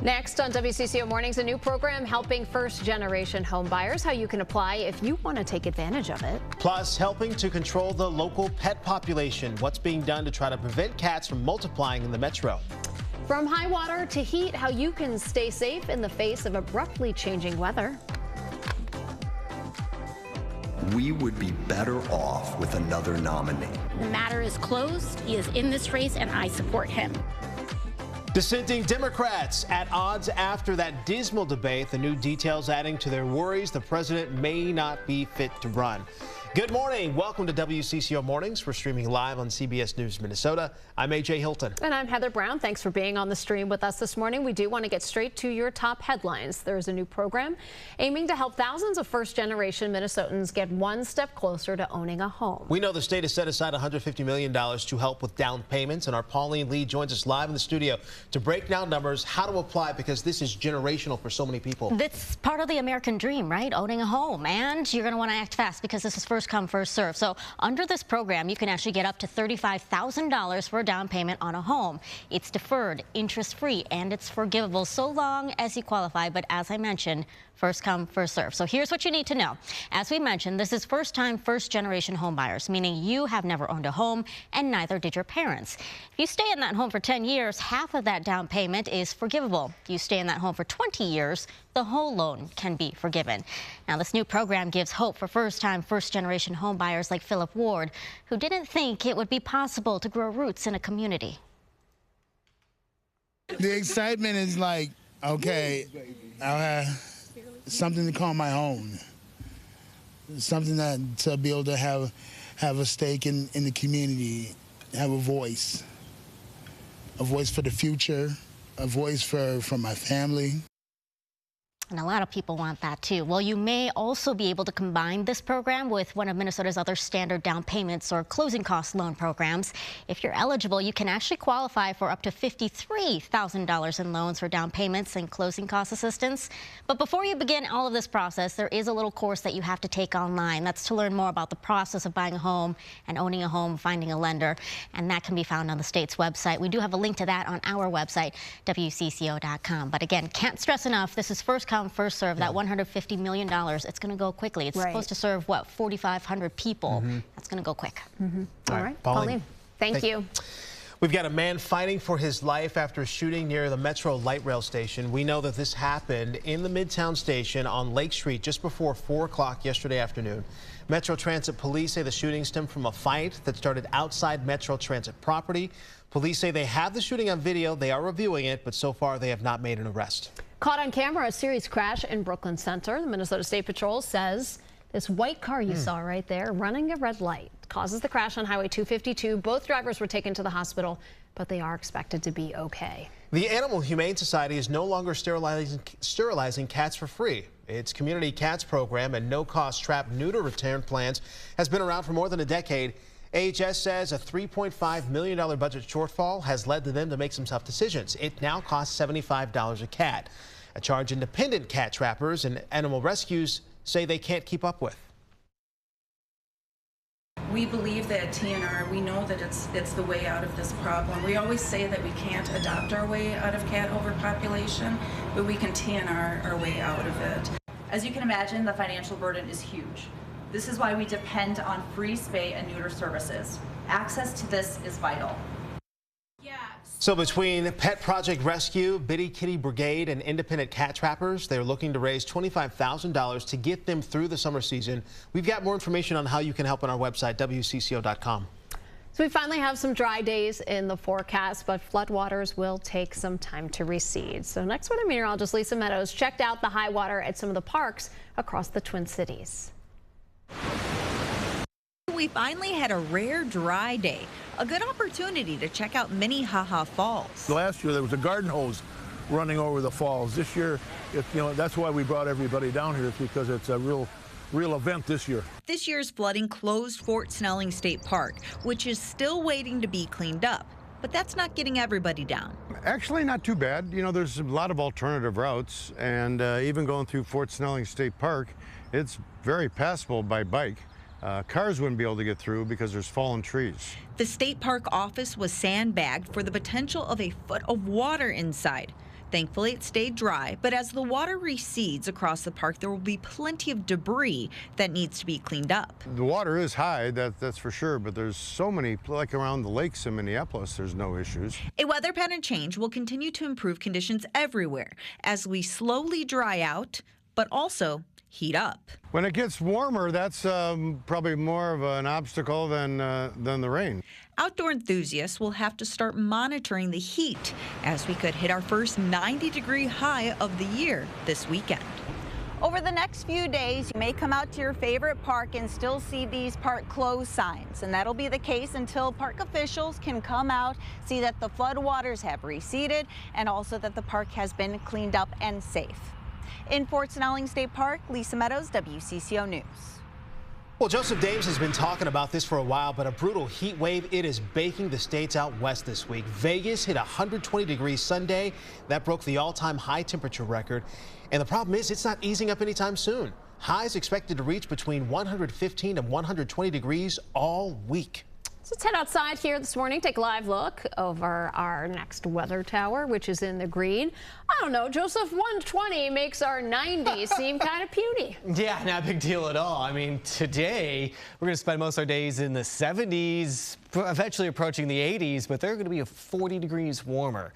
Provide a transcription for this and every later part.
Next on WCCO Mornings, a new program helping first-generation home buyers, how you can apply if you want to take advantage of it. Plus, helping to control the local pet population. What's being done to try to prevent cats from multiplying in the metro. From high water to heat, how you can stay safe in the face of abruptly changing weather. We would be better off with another nominee. The matter is closed. He is in this race, and I support him. Dissenting Democrats at odds after that dismal debate. The new details adding to their worries the president may not be fit to run. Good morning. Welcome to WCCO Mornings. We're streaming live on CBS News Minnesota. I'm A.J. Hilton. And I'm Heather Brown. Thanks for being on the stream with us this morning. We do want to get straight to your top headlines. There's a new program aiming to help thousands of first-generation Minnesotans get one step closer to owning a home. We know the state has set aside $150 million to help with down payments, and our Pauline Lee joins us live in the studio to break down numbers, how to apply, because this is generational for so many people. That's part of the American dream, right? Owning a home. And you're going to want to act fast because this is first come, first serve. So under this program, you can actually get up to $35,000 for a down payment on a home. It's deferred, interest-free, and it's forgivable so long as you qualify. But as I mentioned, first come, first serve. So here's what you need to know. As we mentioned, this is first-time, first-generation home buyers, meaning you have never owned a home and neither did your parents. If you stay in that home for 10 years, half of that down payment is forgivable. If you stay in that home for 20 years, the whole loan can be forgiven. Now, this new program gives hope for first-time, first-generation home buyers like Philip Ward, who didn't think it would be possible to grow roots in a community. The excitement is like, okay, I'll have something to call my own, something that to be able to have a stake in the community, have a voice for the future, a voice for my family. And a lot of people want that too. Well, you may also be able to combine this program with one of Minnesota's other standard down payments or closing cost loan programs. If you're eligible, you can actually qualify for up to $53,000 in loans for down payments and closing cost assistance. But before you begin all of this process, there is a little course that you have to take online. That's to learn more about the process of buying a home and owning a home, finding a lender. And that can be found on the state's website. We do have a link to that on our website, WCCO.com. But again, can't stress enough, this is first come, first serve. That $150 million, it's going to go quickly. It's supposed to serve, what, 4,500 people. That's going to go quick. All right, Pauline, thank you. We've got a man fighting for his life after a shooting near the Metro Light Rail Station. We know that this happened in the Midtown Station on Lake Street just before 4 o'clock yesterday afternoon. Metro Transit police say the shooting stemmed from a fight that started outside Metro Transit property. Police say they have the shooting on video. They are reviewing it, but so far they have not made an arrest. Caught on camera, a serious crash in Brooklyn Center. The Minnesota State Patrol says this white car you saw right there running a red light causes the crash on Highway 252. Both drivers were taken to the hospital, but they are expected to be okay. The Animal Humane Society is no longer sterilizing cats for free. Its Community Cats program and no-cost trap-neuter return plans has been around for more than a decade. AHS says a $3.5 million budget shortfall has led to them to make some tough decisions. It now costs $75 a cat, a charge independent cat trappers and animal rescues say they can't keep up with. We believe that TNR, we know that it's the way out of this problem. We always say that we can't adopt our way out of cat overpopulation, but we can TNR our way out of it. As you can imagine, the financial burden is huge. This is why we depend on free spay and neuter services. Access to this is vital. So between Pet Project Rescue, Bitty Kitty Brigade, and independent cat trappers, they're looking to raise $25,000 to get them through the summer season. We've got more information on how you can help on our website, WCCO.com. So we finally have some dry days in the forecast, but floodwaters will take some time to recede. So next weather meteorologist Lisa Meadows checked out the high water at some of the parks across the Twin Cities. We finally had a rare dry day, a good opportunity to check out Minnehaha Falls. Last year there was a garden hose running over the falls. This year, that's why we brought everybody down here, because it's a real event this year. This year's flooding closed Fort Snelling State Park, which is still waiting to be cleaned up. But that's not getting everybody down. Actually, not too bad. There's a lot of alternative routes, and even going through Fort Snelling State Park, it's very passable by bike. Cars wouldn't be able to get through because there's fallen trees. The state park office was sandbagged for the potential of a foot of water inside. Thankfully, it stayed dry, but as the water recedes across the park, there will be plenty of debris that needs to be cleaned up. The water is high, that's for sure, but there's so many, like around the lakes in Minneapolis, there's no issues. A weather pattern change will continue to improve conditions everywhere as we slowly dry out, but also heat up. When it gets warmer, that's probably more of an obstacle than the rain. Outdoor enthusiasts will have to start monitoring the heat as we could hit our first 90-degree high of the year this weekend. Over the next few days, you may come out to your favorite park and still see these park closed signs. And that'll be the case until park officials can come out, see that the floodwaters have receded, and also that the park has been cleaned up and safe. In Fort Snelling State Park, Lisa Meadows, WCCO News. Well, Joseph Dames has been talking about this for a while, but a brutal heat wave, it is baking the states out west this week. Vegas hit 120 degrees Sunday. That broke the all-time high temperature record. And the problem is it's not easing up anytime soon. Highs expected to reach between 115 and 120 degrees all week. So let's head outside here this morning, take a live look over our next weather tower, which is in the green. I don't know, Joseph, 120 makes our 90s seem kind of puny. Yeah, not a big deal at all. I mean, today we're going to spend most of our days in the 70s, eventually approaching the 80s, but they're going to be 40 degrees warmer.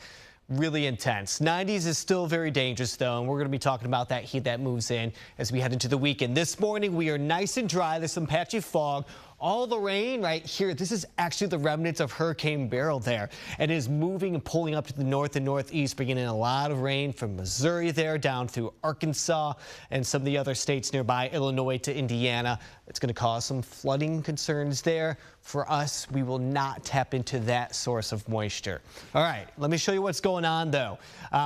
Really intense. 90s is still very dangerous, though, and we're going to be talking about that heat that moves in as we head into the weekend. This morning, we are nice and dry. There's some patchy fog. All the rain right here, this is actually the remnants of Hurricane Beryl there. It is moving and pulling up to the north and northeast, bringing in a lot of rain from Missouri there down through Arkansas and some of the other states nearby, Illinois to Indiana. It's going to cause some flooding concerns there. For us, we will not tap into that source of moisture. All right, let me show you what's going on, though.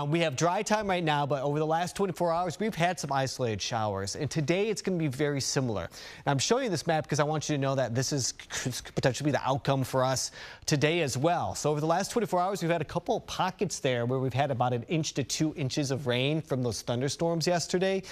We have dry time right now, but over the last 24 hours, we've had some isolated showers. And today, it's going to be very similar. And I'm showing you this map because I want you to know that this is could potentially be the outcome for us today as well. So over the last 24 hours, we've had a couple of pockets there where we've had about 1 inch to 2 inches of rain from those thunderstorms yesterday.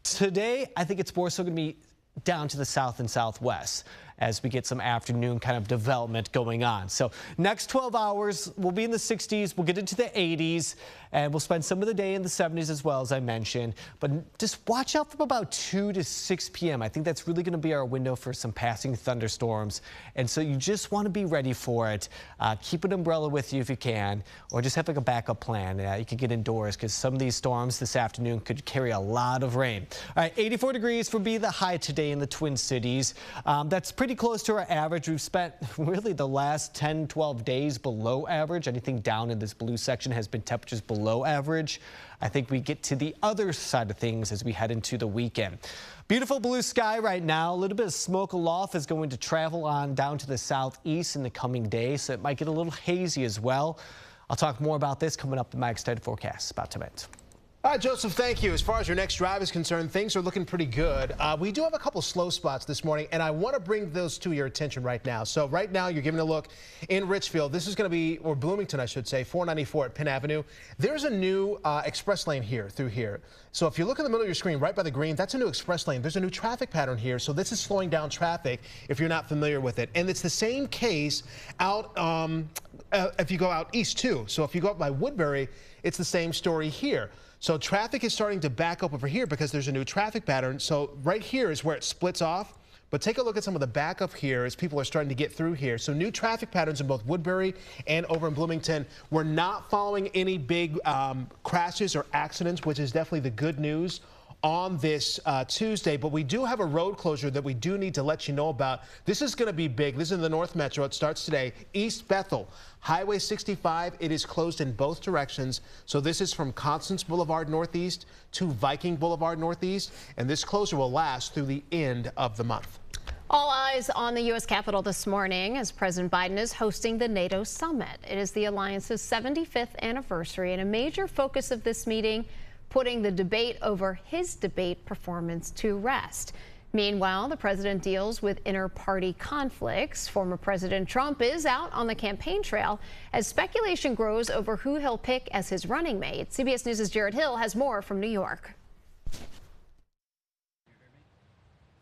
Today, I think it's more so going to be down to the south and southwest as we get some afternoon kind of development going on. So next 12 hours, we'll be in the 60s, we'll get into the 80s, and we'll spend some of the day in the 70s as well, as I mentioned. But just watch out from about 2 to 6 p.m. I think that's really going to be our window for some passing thunderstorms. And so you just want to be ready for it. Keep an umbrella with you if you can, or just have like a backup plan. You can get indoors because some of these storms this afternoon could carry a lot of rain. All right, 84 degrees will be the high today in the Twin Cities. That's pretty close to our average. We've spent really the last 10, 12 days below average. Anything down in this blue section has been temperatures below average. I think we get to the other side of things as we head into the weekend. Beautiful blue sky right now. A little bit of smoke aloft is going to travel on down to the southeast in the coming days, so it might get a little hazy as well. I'll talk more about this coming up in my extended forecast about 10 minutes. All right, Joseph, thank you. As far as your next drive is concerned, things are looking pretty good. We do have a couple slow spots this morning, and I want to bring those to your attention right now. So right now, you're giving a look in Richfield. This is going to be, or Bloomington, I should say, 494 at Penn Avenue. There's a new express lane here through here. So if you look in the middle of your screen, right by the green, that's a new express lane. There's a new traffic pattern here. So this is slowing down traffic if you're not familiar with it. And it's the same case out if you go out east, too. So if you go up by Woodbury, it's the same story here. So traffic is starting to back up over here because there's a new traffic pattern. So right here is where it splits off. But take a look at some of the backup here as people are starting to get through here. So new traffic patterns in both Woodbury and over in Bloomington. We're not following any big crashes or accidents, which is definitely the good news on this Tuesday, but we do have a road closure that we do need to let you know about. This is going to be big. This is in the North Metro. It starts today. East Bethel, Highway 65. It is closed in both directions. So this is from Constance Boulevard Northeast to Viking Boulevard Northeast, and this closure will last through the end of the month. All eyes on the U.S. Capitol this morning as President Biden is hosting the NATO summit. It is the alliance's 75th anniversary, and a major focus of this meeting, putting the debate over his debate performance to rest. Meanwhile, the president deals with inter-party conflicts. Former President Trump is out on the campaign trail as speculation grows over who he'll pick as his running mate. CBS News' Jared Hill has more from New York.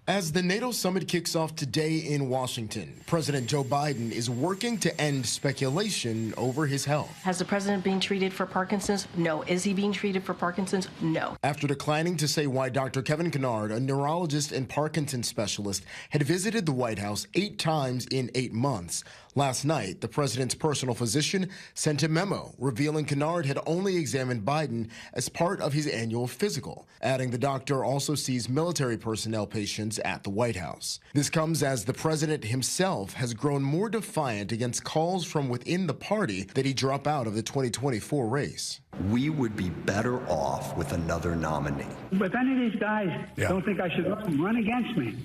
As the NATO summit kicks off today in Washington, President Joe Biden is working to end speculation over his health. Has the president been treated for Parkinson's? No. Is he being treated for Parkinson's? No. After declining to say why Dr. Kevin Kennard, a neurologist and Parkinson's specialist, had visited the White House 8 times in 8 months, last night, the president's personal physician sent a memo revealing Kennard had only examined Biden as part of his annual physical, adding the doctor also sees military personnel patients at the White House. This comes as the president himself has grown more defiant against calls from within the party that he drop out of the 2024 race. We would be better off with another nominee. If any of these guys don't think I should run against me,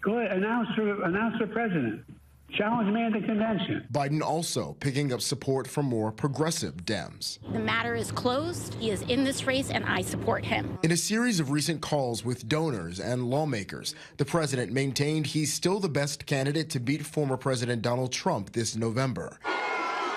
go ahead, announce for president. Challenge me at the convention. Biden also picking up support from more progressive Dems. The matter is closed. He is in this race, and I support him. In a series of recent calls with donors and lawmakers, the president maintained he's still the best candidate to beat former President Donald Trump this November.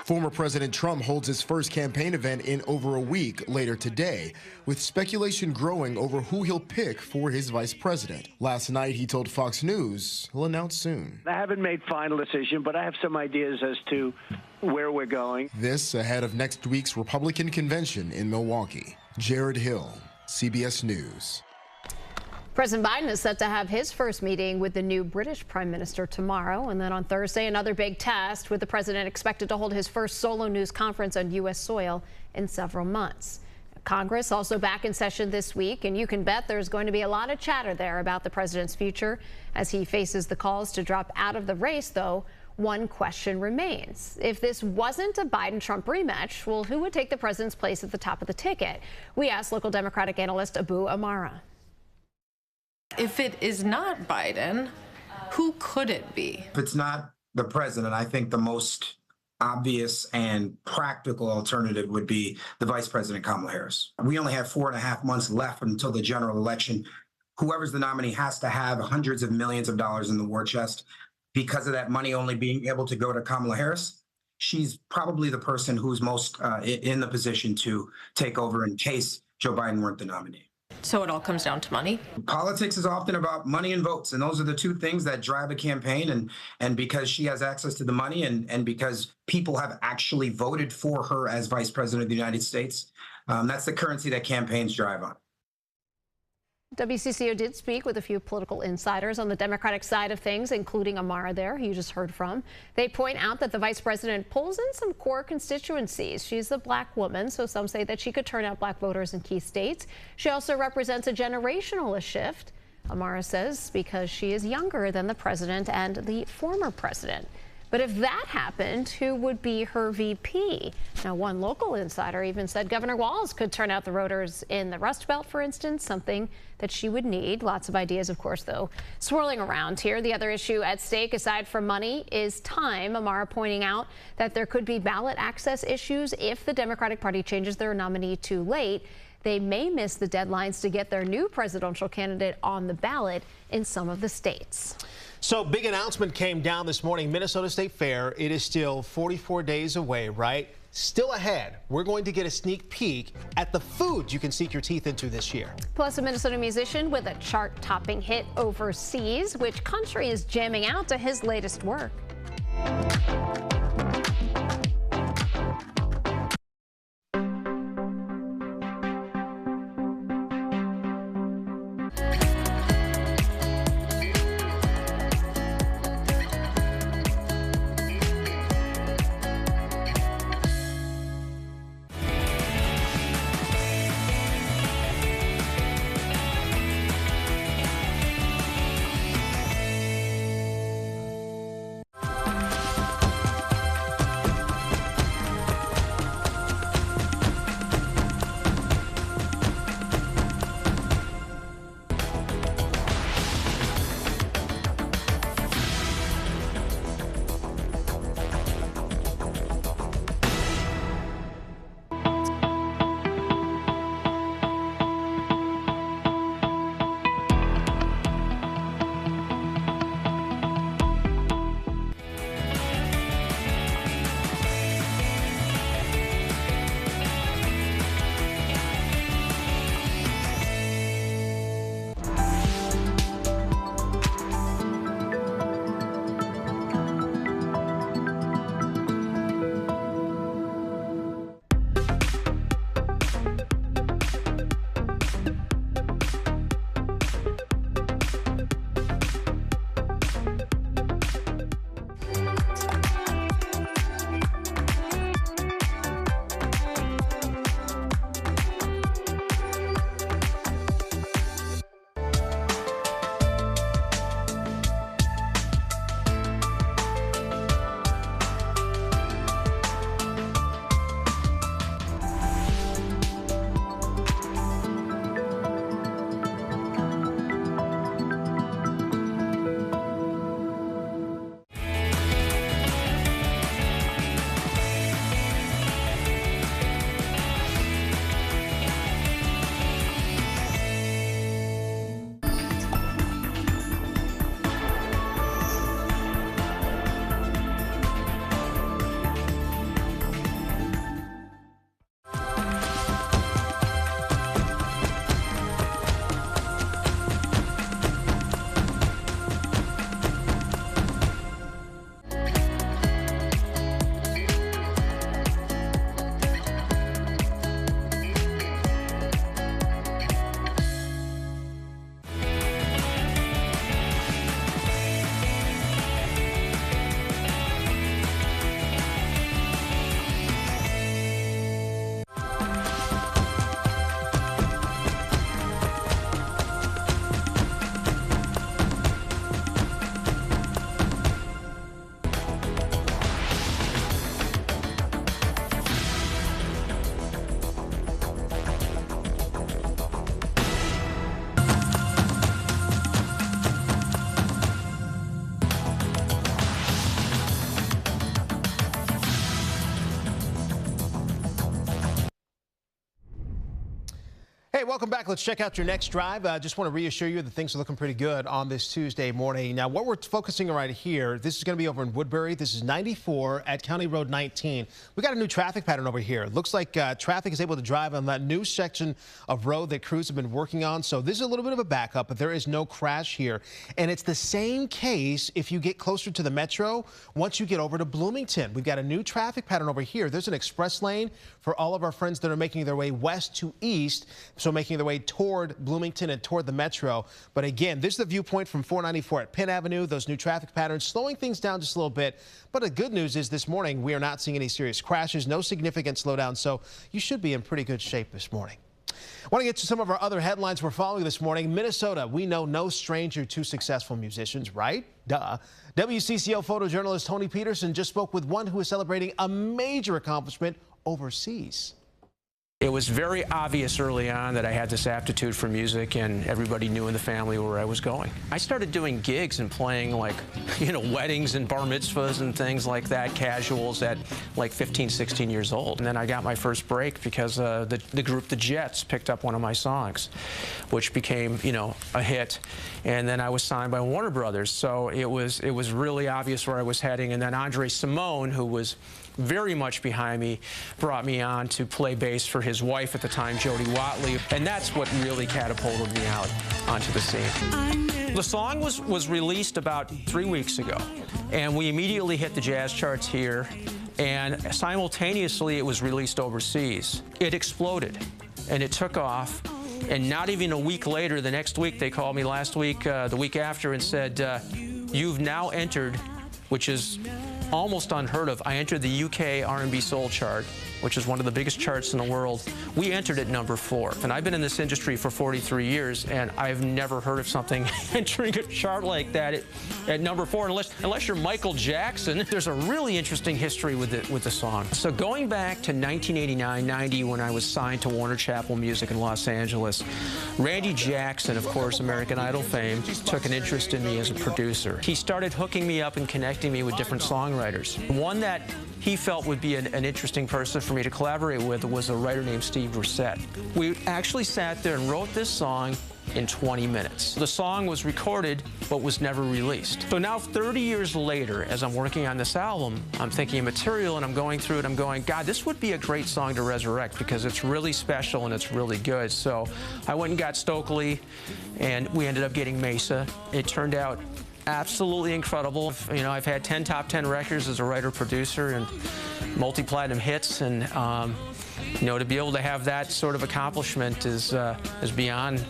Former President Trump holds his first campaign event in over a week later today, with speculation growing over who he'll pick for his vice president. Last night, he told Fox News he'll announce soon. I haven't made final decision, but I have some ideas as to where we're going. This ahead of next week's Republican convention in Milwaukee. Jared Hill, CBS News. President Biden is set to have his first meeting with the new British Prime Minister tomorrow. And then on Thursday, another big test, with the president expected to hold his first solo news conference on U.S. soil in several months. Congress also back in session this week, and you can bet there's going to be a lot of chatter there about the president's future as he faces the calls to drop out of the race, though. One question remains. If this wasn't a Biden-Trump rematch, well, who would take the president's place at the top of the ticket? We asked local Democratic analyst Abu Amara. If it is not Biden, who could it be? If it's not the president, I think the most obvious and practical alternative would be the Vice President Kamala Harris. We only have 4.5 months left until the general election. Whoever's the nominee has to have hundreds of millions of dollars in the war chest. Because of that money only being able to go to Kamala Harris, she's probably the person who's most in the position to take over in case Joe Biden weren't the nominee. So it all comes down to money? Politics is often about money and votes, and those are the two things that drive a campaign. And because she has access to the money and because people have actually voted for her as Vice President of the United States, that's the currency that campaigns drive on. WCCO did speak with a few political insiders on the Democratic side of things, including Amara there, who you just heard from. They point out that the vice president pulls in some core constituencies. She's a black woman, so some say that she could turn out black voters in key states. She also represents a generational shift, Amara says, because she is younger than the president and the former president. But if that happened, who would be her VP? Now, one local insider even said Governor Walz could turn out the voters in the Rust Belt, for instance, something that she would need. Lots of ideas, of course, though, swirling around here. The other issue at stake, aside from money, is time. Amara pointing out that there could be ballot access issues if the Democratic Party changes their nominee too late. They may miss the deadlines to get their new presidential candidate on the ballot in some of the states. So big announcement came down this morning. Minnesota State Fair. It is still 44 days away, right? Still ahead. We're going to get a sneak peek at the foods you can sink your teeth into this year. Plus, a Minnesota musician with a chart-topping hit overseas. Which country is jamming out to his latest work? Hey, welcome back. Let's check out your next drive. Just want to reassure you that things are looking pretty good on this Tuesday morning. Now, what we're focusing on right here, this is going to be over in Woodbury. This is 94 at County Road 19. We got a new traffic pattern over here. Looks like traffic is able to drive on that new section of road that crews have been working on. So this is a little bit of a backup, but there is no crash here. And it's the same case if you get closer to the metro. Once you get over to Bloomington, we've got a new traffic pattern over here. There's an express lane for all of our friends that are making their way west to east. So making their way toward Bloomington and toward the metro. But again, this is the viewpoint from 494 at Penn Avenue. Those new traffic patterns slowing things down just a little bit. But the good news is this morning we are not seeing any serious crashes, no significant slowdown. So you should be in pretty good shape this morning. I want to get to some of our other headlines we're following this morning. Minnesota, we know no stranger to successful musicians, right? Duh. WCCO photojournalist Tony Peterson just spoke with one who is celebrating a major accomplishment overseas. It was very obvious early on that I had this aptitude for music, and everybody knew in the family where I was going. I started doing gigs and playing, like, weddings and bar mitzvahs and things like that, casuals, at like 15, 16 years old. And then I got my first break because the group The Jets picked up one of my songs, which became, a hit. And then I was signed by Warner Brothers, so it was really obvious where I was heading. And then Andre Simone, who was very much behind me, brought me on to play bass for his wife at the time, Jody Watley, and that's what really catapulted me out onto the scene. The song was released about 3 weeks ago, and we immediately hit the jazz charts here, and simultaneously it was released overseas. It exploded, and it took off, and not even a week later, the next week, they called me last week, the week after, and said, you've now entered, which is almost unheard of. I entered the UK R&B Soul chart, which is one of the biggest charts in the world. We entered at number 4. And I've been in this industry for 43 years, and I've never heard of something entering a chart like that at number 4, unless you're Michael Jackson. There's a really interesting history with the song. So going back to 1989-90, when I was signed to Warner Chappell Music in Los Angeles, Randy Jackson, of course, American Idol fame, took an interest in me as a producer. He started hooking me up and connecting me with different songwriters. One that he felt would be an interesting person for me to collaborate with was a writer named Steve Brissett. We actually sat there and wrote this song in 20 minutes. The song was recorded but was never released. So now 30 years later, as I'm working on this album, I'm thinking of material and I'm going through it, I'm going, God, this would be a great song to resurrect because it's really special and it's really good. So I went and got Stokely, and we ended up getting Mesa. It turned out absolutely incredible. I've had 10 top 10 records as a writer-producer and multi-platinum hits, and to be able to have that sort of accomplishment is beyond.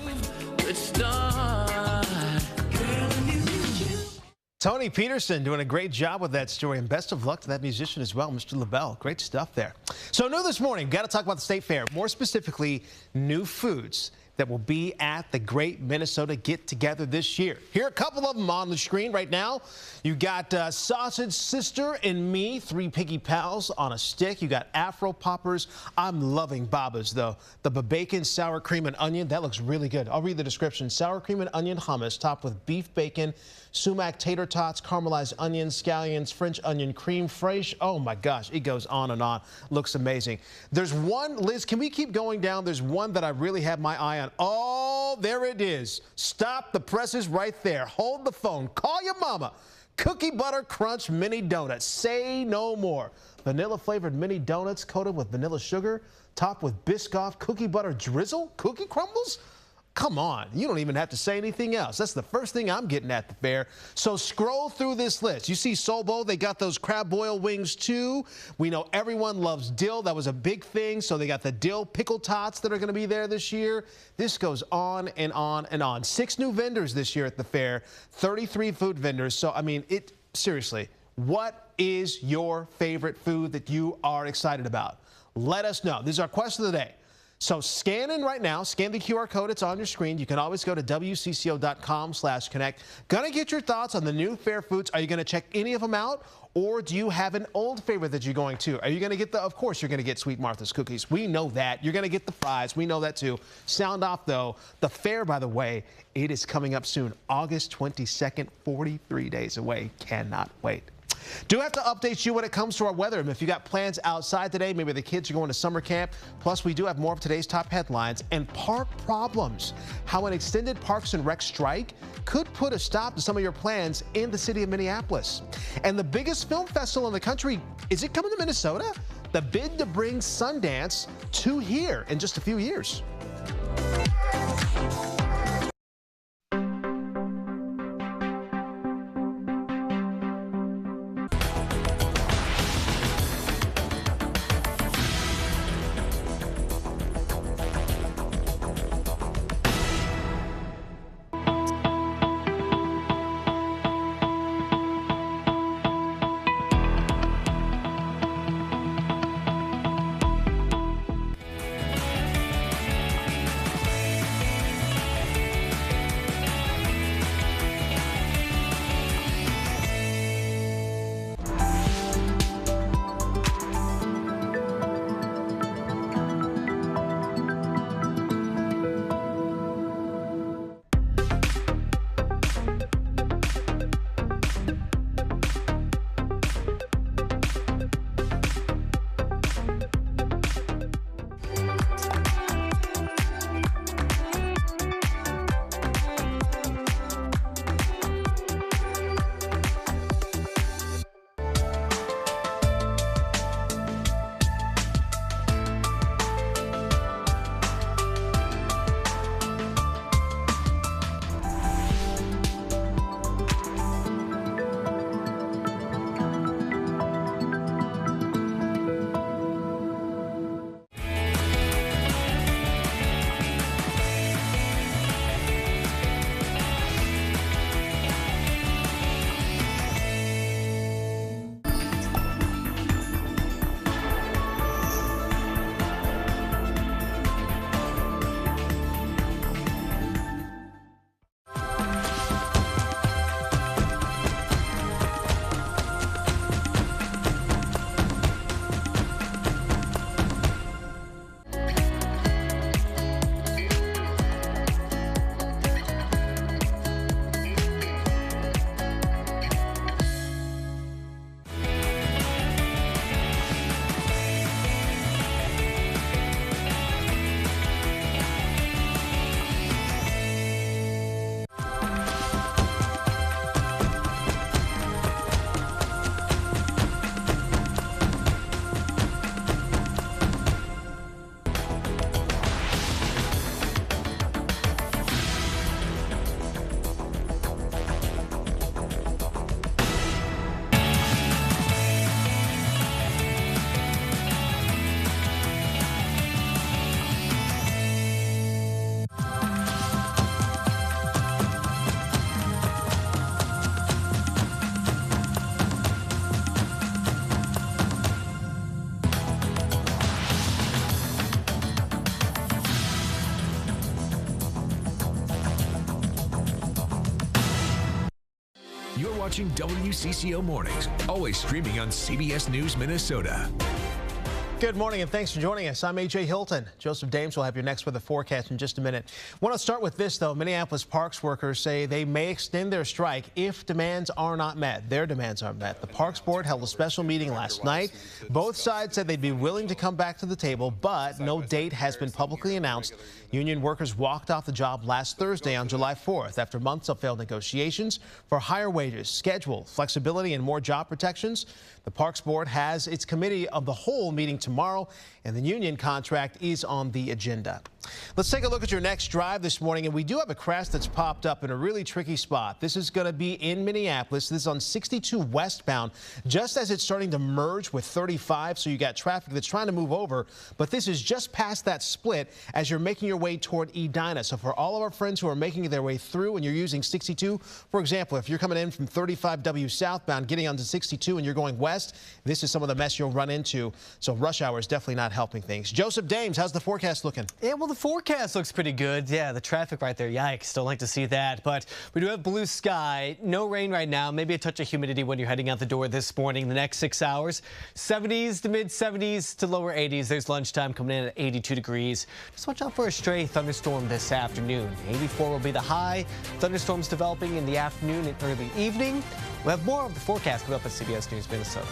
Tony Peterson doing a great job with that story, and best of luck to that musician as well, Mr. LaBelle. Great stuff there. So new this morning, got to talk about the State Fair, more specifically new foods that will be at the Great Minnesota Get Together this year. Here are a couple of them on the screen right now. You got Sausage Sister and Me, 3 piggy pals on a stick. You got Afro Poppers. I'm loving Baba's, though. The bacon, sour cream, and onion, that looks really good. I'll read the description. Sour cream and onion hummus topped with beef bacon, sumac tater tots, caramelized onions, scallions, French onion cream fraiche. Oh my gosh, it goes on and on. Looks amazing. There's one, Liz, can we keep going down? There's one that I really have my eye on. Oh, there it is. Stop, the press is right there. Hold the phone. Call your mama. Cookie Butter Crunch Mini Donuts. Say no more. Vanilla flavored mini donuts coated with vanilla sugar, topped with Biscoff cookie butter drizzle, cookie crumbles. Come on, you don't even have to say anything else. That's the first thing I'm getting at the fair. So scroll through this list. You see Sobo, they got those crab boil wings too. We know everyone loves dill. That was a big thing. So they got the dill pickle tots that are going to be there this year. This goes on and on and on. 6 new vendors this year at the fair, 33 food vendors. So, I mean, seriously, what is your favorite food that you are excited about? Let us know. This is our question of the day. So scan in right now, scan the QR code, it's on your screen. You can always go to WCCO.com/connect. Gonna get your thoughts on the new fair foods. Are you gonna check any of them out? Or do you have an old favorite that you're going to? Are you gonna get of course you're gonna get Sweet Martha's cookies. We know that. You're gonna get the fries. We know that too. Sound off though. The fair, by the way, it is coming up soon. August 22nd, 43 days away. Cannot wait. Do have to update you when it comes to our weather. If you got plans outside today, maybe the kids are going to summer camp. Plus, we do have more of today's top headlines and park problems. How an extended Parks and Rec strike could put a stop to some of your plans in the city of Minneapolis. And the biggest film festival in the country, is it coming to Minnesota? The bid to bring Sundance to here in just a few years. You're watching WCCO Mornings, always streaming on CBS News Minnesota. Good morning and thanks for joining us. I'm A.J. Hilton. Joseph Dames will have your next weather forecast in just a minute. I want to start with this, though. Minneapolis parks workers say they may extend their strike if demands are not met. Their demands aren't met. The Parks Board held a special meeting last night. Both sides said they'd be willing to come back to the table, but no date has been publicly announced. Union workers walked off the job last Thursday on July 4th after months of failed negotiations for higher wages, schedule, flexibility, and more job protections. The Parks Board has its committee of the whole meeting tomorrow, and the union contract is on the agenda. Let's take a look at your next drive this morning, and we do have a crash that's popped up in a really tricky spot. This is going to be in Minneapolis. This is on 62 westbound, just as it's starting to merge with 35, so you got traffic that's trying to move over, but this is just past that split as you're making your way toward Edina. So for all of our friends who are making their way through and you're using 62, for example, if you're coming in from 35W southbound, getting onto 62 and you're going west, this is some of the mess you'll run into. So rush hour is definitely not helping things. Joseph Dames, how's the forecast looking? Yeah, well, the forecast looks pretty good. Yeah, the traffic right there, yikes, don't like to see that. But we do have blue sky, no rain right now, maybe a touch of humidity when you're heading out the door this morning. The next 6 hours, 70s to mid-70s to lower 80s. There's lunchtime coming in at 82 degrees. Just watch out for a stray thunderstorm this afternoon. 84 will be the high. Thunderstorms developing in the afternoon and early evening. We'll have more of the forecast coming up at CBS News Minnesota.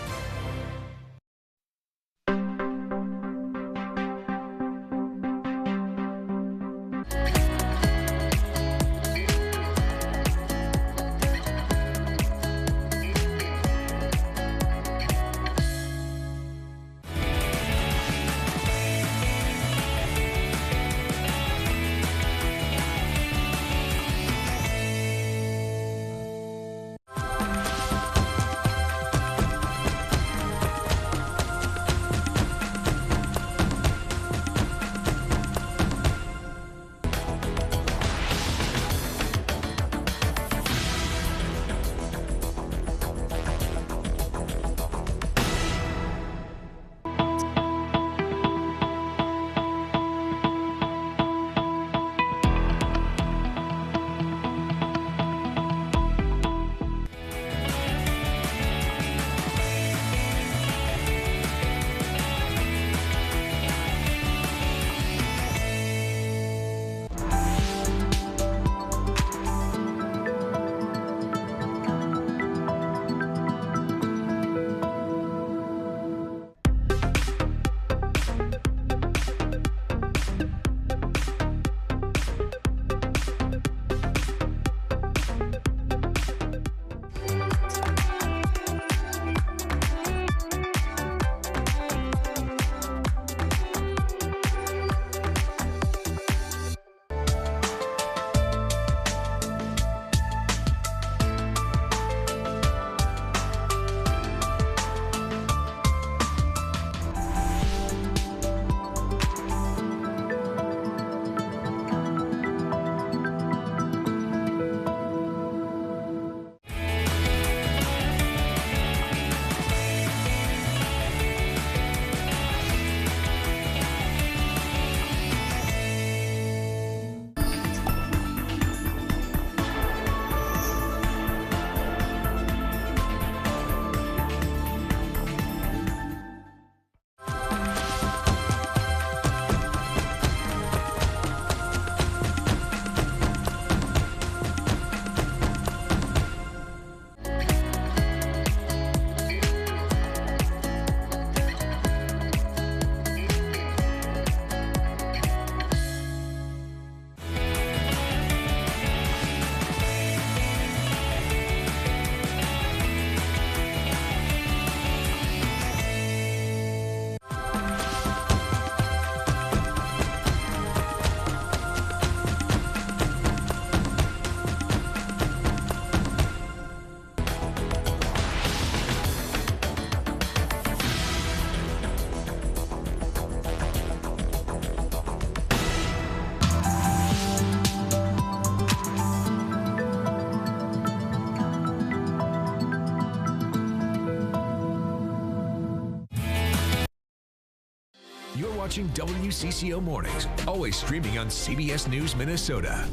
You're watching WCCO Mornings, always streaming on CBS News Minnesota.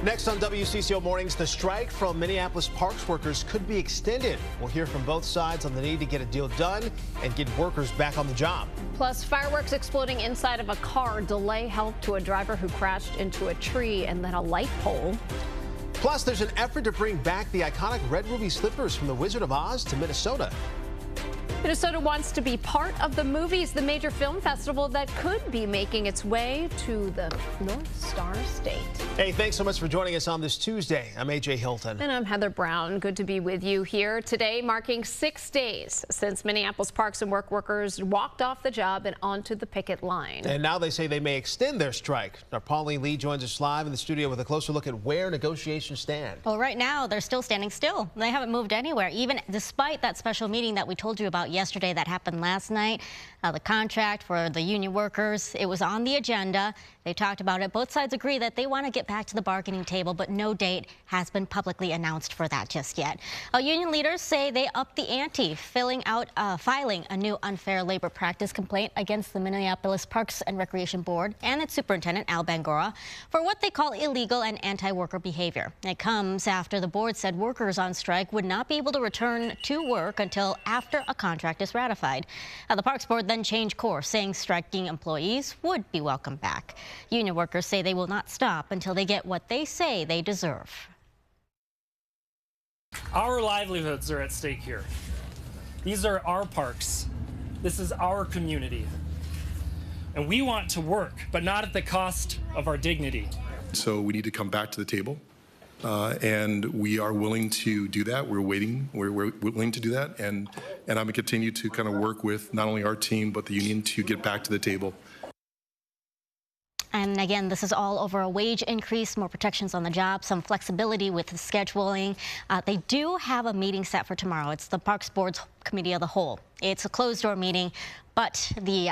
Next on WCCO Mornings, the strike from Minneapolis parks workers could be extended. We'll hear from both sides on the need to get a deal done and get workers back on the job. Plus, fireworks exploding inside of a car delay help to a driver who crashed into a tree and then a light pole. Plus, there's an effort to bring back the iconic red ruby slippers from the Wizard of Oz to Minnesota. Minnesota wants to be part of the Movies, the major film festival that could be making its way to the North Star State. Hey, thanks so much for joining us on this Tuesday. I'm AJ Hilton. And I'm Heather Brown. Good to be with you here today, marking 6 days since Minneapolis parks and work workers walked off the job and onto the picket line. And now they say they may extend their strike. Our Pauline Lee joins us live in the studio with a closer look at where negotiations stand. Well, right now they're still standing still. They haven't moved anywhere, even despite that special meeting that we told you about yesterday that happened last night. The contract for the union workers, it was on the agenda. They talked about it. Both sides agree that they want to get back to the bargaining table, but no date has been publicly announced for that just yet. Union leaders say they upped the ante, filing a new unfair labor practice complaint against the Minneapolis Parks and Recreation Board and its superintendent, Al Bangura, for what they call illegal and anti-worker behavior. It comes after the board said workers on strike would not be able to return to work until after a contract is ratified. The Parks Board then changed course, saying striking employees would be welcome back. Union workers say they will not stop until they get what they say they deserve. Our livelihoods are at stake here. These are our parks. This is our community. And we want to work, but not at the cost of our dignity. So we need to come back to the table. And we are willing to do that. We're willing to do that. And I'm going to continue to kind of work with not only our team, but the union to get back to the table. And again, this is all over a wage increase, more protections on the job, some flexibility with the scheduling. They do have a meeting set for tomorrow. It's the Parks Board's Committee of the Whole. It's a closed-door meeting, but the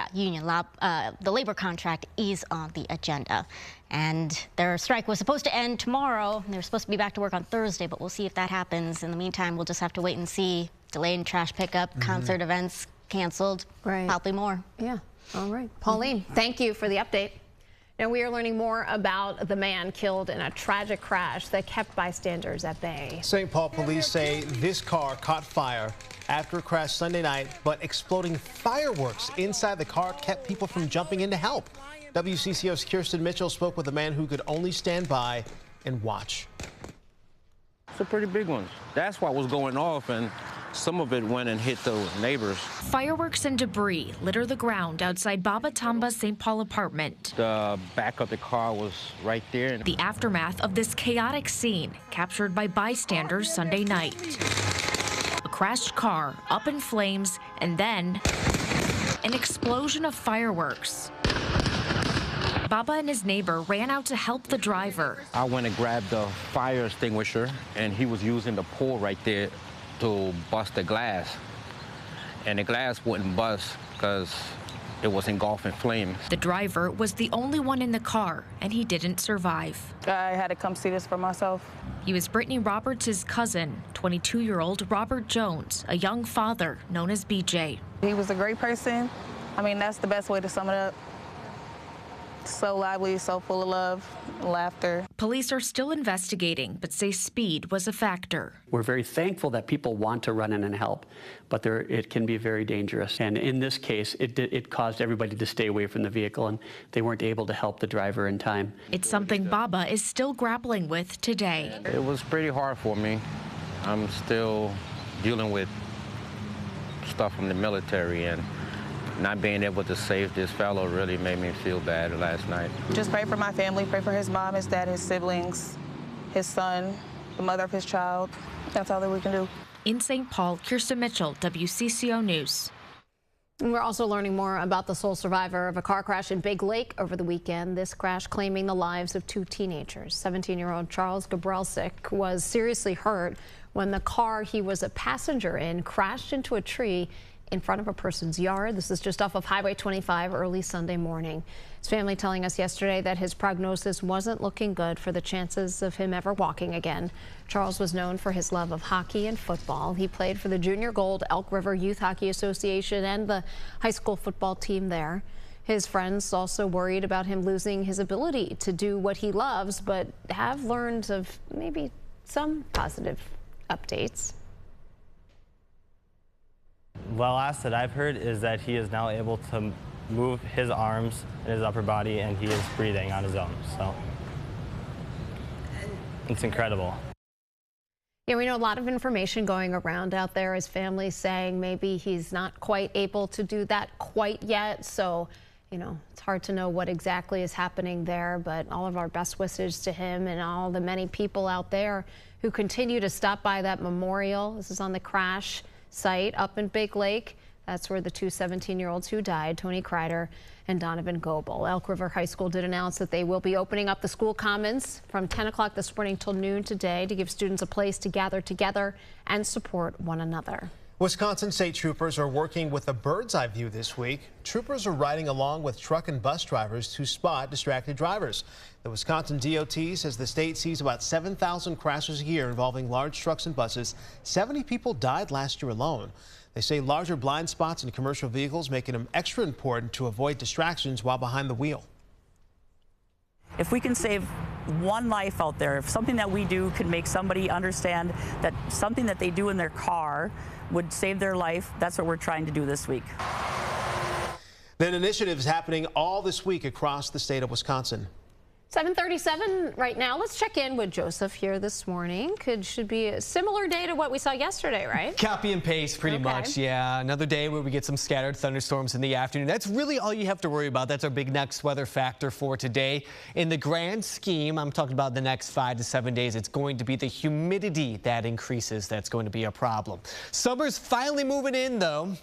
the labor contract is on the agenda. And their strike was supposed to end tomorrow. They're supposed to be back to work on Thursday, but we'll see if that happens. In the meantime, we'll just have to wait and see. Delayed trash pickup, concert events canceled, probably more. Yeah, all right. Pauline, thank you for the update. Now we are learning more about the man killed in a tragic crash that kept bystanders at bay. St. Paul police say this car caught fire after a crash Sunday night, but exploding fireworks inside the car kept people from jumping in to help. WCCO's Kirsten Mitchell spoke with a man who could only stand by and watch. It's a pretty big one. That's what was going off, and some of it went and hit the neighbors. Fireworks and debris litter the ground outside Baba Tamba's St. Paul apartment. The back of the car was right there. The aftermath of this chaotic scene captured by bystanders Sunday night. A crashed car up in flames and then an explosion of fireworks. Baba and his neighbor ran out to help the driver. I went and grabbed the fire extinguisher, and he was using the pole right there to bust the glass. And the glass wouldn't bust because it was engulfed in flames. The driver was the only one in the car, and he didn't survive. I had to come see this for myself. He was Brittany Roberts' cousin, 22-year-old Robert Jones, a young father known as BJ. He was a great person. I mean, that's the best way to sum it up. So lively, so full of love, laughter. Police are still investigating, but say speed was a factor. We're very thankful that people want to run in and help, but it can be very dangerous. And in this case, it caused everybody to stay away from the vehicle, and they weren't able to help the driver in time. It's something Baba is still grappling with today. It was pretty hard for me. I'm still dealing with stuff from the military, and not being able to save this fellow really made me feel bad last night. Just pray for my family, pray for his mom, his dad, his siblings, his son, the mother of his child. That's all that we can do. In St. Paul, Kirsten Mitchell, WCCO News. And we're also learning more about the sole survivor of a car crash in Big Lake over the weekend. This crash claiming the lives of two teenagers. 17-year-old Charles Gabrelsic was seriously hurt when the car he was a passenger in crashed into a tree in front of a person's yard. This is just off of Highway 25 early Sunday morning. His family telling us yesterday that his prognosis wasn't looking good for the chances of him ever walking again. Charles was known for his love of hockey and football. He played for the Junior Gold Elk River Youth Hockey Association and the high school football team there. His friends also worried about him losing his ability to do what he loves, but have learned of maybe some positive updates. The last that I've heard is that he is now able to move his arms and his upper body, and he is breathing on his own. So it's incredible. Yeah, we know a lot of information going around out there as families saying maybe he's not quite able to do that quite yet. So, you know, it's hard to know what exactly is happening there, but all of our best wishes to him and all the many people out there who continue to stop by that memorial. This is on the crash site up in Big Lake. That's where the two 17-year-olds who died, Tony Kreider and Donovan Goebel. Elk River High School did announce that they will be opening up the school commons from 10 o'clock this morning till noon today to give students a place to gather together and support one another. Wisconsin state troopers are working with a bird's eye view this week. Troopers are riding along with truck and bus drivers to spot distracted drivers. The Wisconsin DOT says the state sees about 7,000 crashes a year involving large trucks and buses. 70 people died last year alone. They say larger blind spots in commercial vehicles making them extra important to avoid distractions while behind the wheel. If we can save one life out there, if something that we do can make somebody understand that something that they do in their car would save their life, that's what we're trying to do this week. That initiative is happening all this week across the state of Wisconsin. 7:37 right now. Let's check in with Joseph here this morning. Should be a similar day to what we saw yesterday, right? Copy and paste pretty much, yeah. Another day where we get some scattered thunderstorms in the afternoon. That's really all you have to worry about. That's our big next weather factor for today. In the grand scheme, I'm talking about the next 5 to 7 days, it's going to be the humidity that increases that's going to be a problem. Summer's finally moving in, though.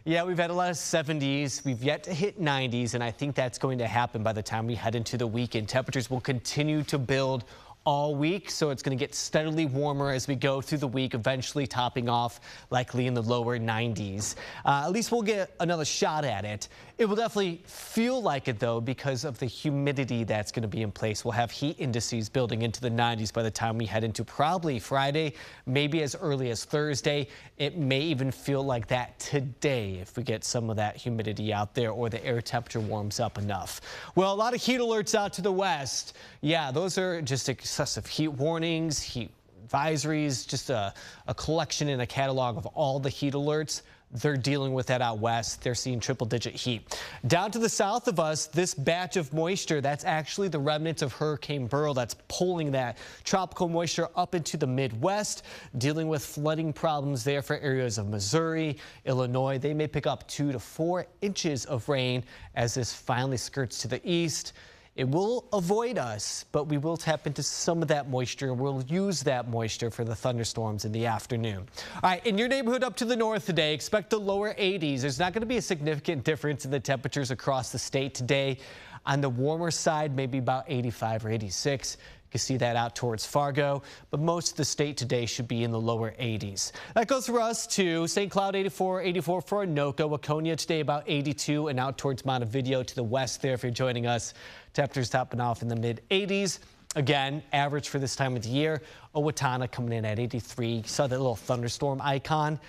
Yeah, we've had a lot of 70s. We've yet to hit 90s, and I think that's going to happen by the time we head into the weekend. Temperatures will continue to build all week, so it's going to get steadily warmer as we go through the week, eventually topping off likely in the lower 90s. At least we'll get another shot at it. It will definitely feel like it, though, because of the humidity that's going to be in place. We'll have heat indices building into the 90s by the time we head into probably Friday, maybe as early as Thursday. It may even feel like that today if we get some of that humidity out there or the air temperature warms up enough. Well, a lot of heat alerts out to the west. Yeah, those are just excessive heat warnings, heat advisories, just a collection and a catalog of all the heat alerts. They're dealing with that out west. They're seeing triple-digit heat. Down to the south of us, this batch of moisture, that's actually the remnants of Hurricane Beryl that's pulling that tropical moisture up into the Midwest, dealing with flooding problems there for areas of Missouri, Illinois. They may pick up 2 to 4 inches of rain as this finally skirts to the east. It will avoid us, but we will tap into some of that moisture. We'll use that moisture for the thunderstorms in the afternoon. All right, in your neighborhood up to the north today, expect the lower 80s. There's not going to be a significant difference in the temperatures across the state today. On the warmer side, maybe about 85 or 86. You can see that out towards Fargo, but most of the state today should be in the lower 80s. That goes for us too. St. Cloud 84, 84 for Anoka. Waconia today about 82, and out towards Montevideo to the west there if you're joining us. Temperatures topping off in the mid 80s. Again, average for this time of the year. Owatonna coming in at 83. You saw that little thunderstorm icon.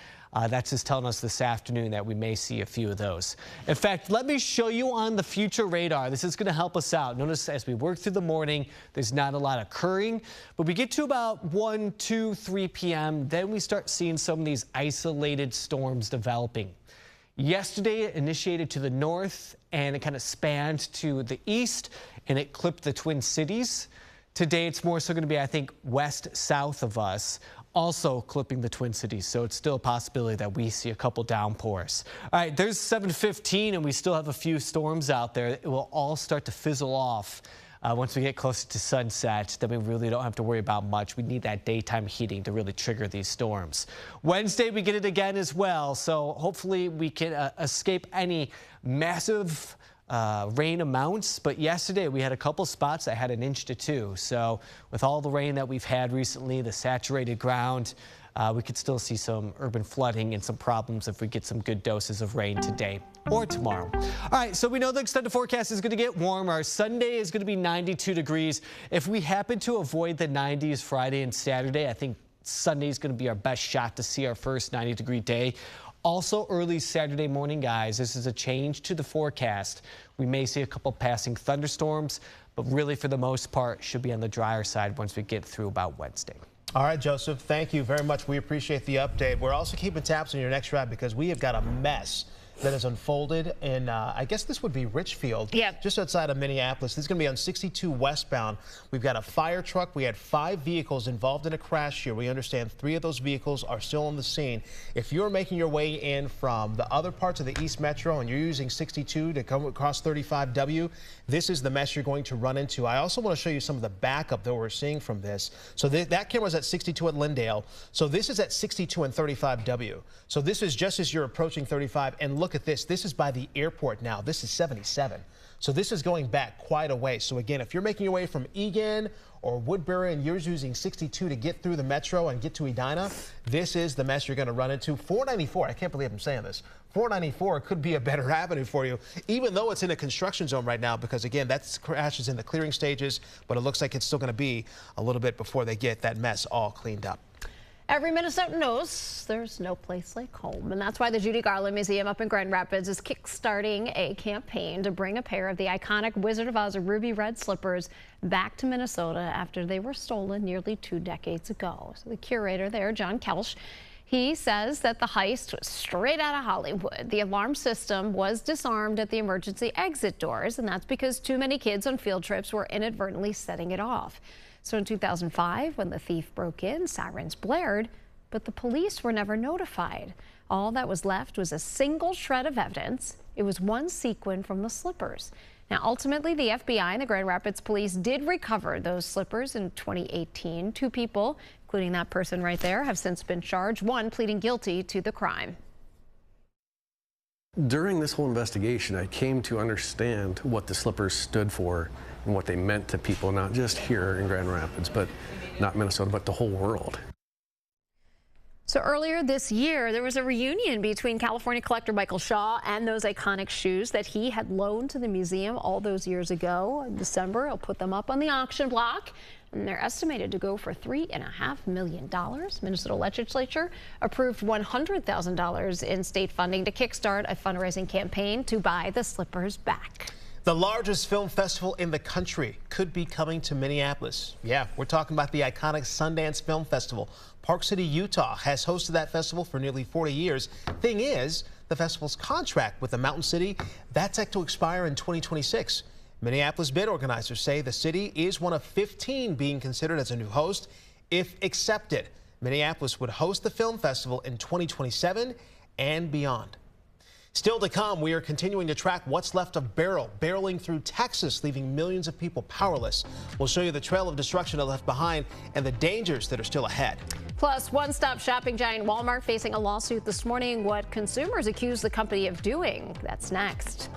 That's just telling us this afternoon that we may see a few of those. In fact, let me show you on the future radar. This is going to help us out. Notice as we work through the morning, there's not a lot occurring, but we get to about 1, 2, 3 p.m. Then we start seeing some of these isolated storms developing. Yesterday, it initiated to the north and it kind of spanned to the east and it clipped the Twin Cities. Today, it's more so going to be, I think, west south of us, also clipping the Twin Cities. So it's still a possibility that we see a couple downpours. All right, there's 7:15 and we still have a few storms out there. It will all start to fizzle off. Once we get closer to sunset, then we really don't have to worry about much. We need that daytime heating to really trigger these storms. Wednesday, we get it again as well. So hopefully we can escape any massive rain amounts. But yesterday, we had a couple spots that had 1 inch to 2. So with all the rain that we've had recently, the saturated ground, we could still see some urban flooding and some problems if we get some good doses of rain today or tomorrow. All right, so we know the extended forecast is going to get warmer. Sunday is going to be 92 degrees. If we happen to avoid the 90s Friday and Saturday, I think Sunday is going to be our best shot to see our first 90-degree day. Also, early Saturday morning, guys, this is a change to the forecast. We may see a couple passing thunderstorms, but really, for the most part, should be on the drier side once we get through about Wednesday. All right, Joseph, thank you very much. We appreciate the update. We're also keeping tabs on your next route because we have got a mess that has unfolded in, I guess this would be Richfield, just outside of Minneapolis. This is going to be on 62 westbound. We've got a fire truck. We had 5 vehicles involved in a crash here. We understand 3 of those vehicles are still on the scene. If you're making your way in from the other parts of the East Metro and you're using 62 to come across 35W, this is the mess you're going to run into. I also want to show you some of the backup that we're seeing from this. So that camera's at 62 at Lindale. So this is at 62 and 35W. So this is just as you're approaching 35, and look look at this. This is by the airport now. This is 77. So this is going back quite a way. So again, if you're making your way from Egan or Woodbury and you're using 62 to get through the metro and get to Edina, this is the mess you're going to run into. 494, I can't believe I'm saying this. 494 could be a better avenue for you, even though it's in a construction zone right now, because again, that crash is in the clearing stages, but it looks like it's still going to be a little bit before they get that mess all cleaned up. Every Minnesotan knows there's no place like home, and that's why the Judy Garland Museum up in Grand Rapids is kickstarting a campaign to bring a pair of the iconic Wizard of Oz ruby red slippers back to Minnesota after they were stolen nearly 2 decades ago. So the curator there, John Kelsch, he says that the heist was straight out of Hollywood. The alarm system was disarmed at the emergency exit doors, and that's because too many kids on field trips were inadvertently setting it off. So in 2005, when the thief broke in, sirens blared, but the police were never notified. All that was left was a single shred of evidence. It was one sequin from the slippers. Now, ultimately, the FBI and the Grand Rapids police did recover those slippers in 2018. 2 people, including that person right there, have since been charged, one pleading guilty to the crime. During this whole investigation, I came to understand what the slippers stood for and what they meant to people, not just here in Grand Rapids, but not Minnesota, but the whole world. So earlier this year, there was a reunion between California collector Michael Shaw and those iconic shoes that he had loaned to the museum all those years ago. In December, he'll put them up on the auction block, and they're estimated to go for $3.5 million. Minnesota legislature approved $100,000 in state funding to kickstart a fundraising campaign to buy the slippers back. The largest film festival in the country could be coming to Minneapolis. Yeah, we're talking about the iconic Sundance Film Festival. Park City, Utah has hosted that festival for nearly 40 years. Thing is, the festival's contract with the Mountain City, that's set to expire in 2026. Minneapolis bid organizers say the city is one of 15 being considered as a new host. If accepted, Minneapolis would host the film festival in 2027 and beyond. Still to come, we are continuing to track what's left of Beryl barreling through Texas, leaving millions of people powerless. We'll show you the trail of destruction it left behind and the dangers that are still ahead. Plus, one-stop shopping giant Walmart facing a lawsuit this morning. What consumers accuse the company of doing. That's next.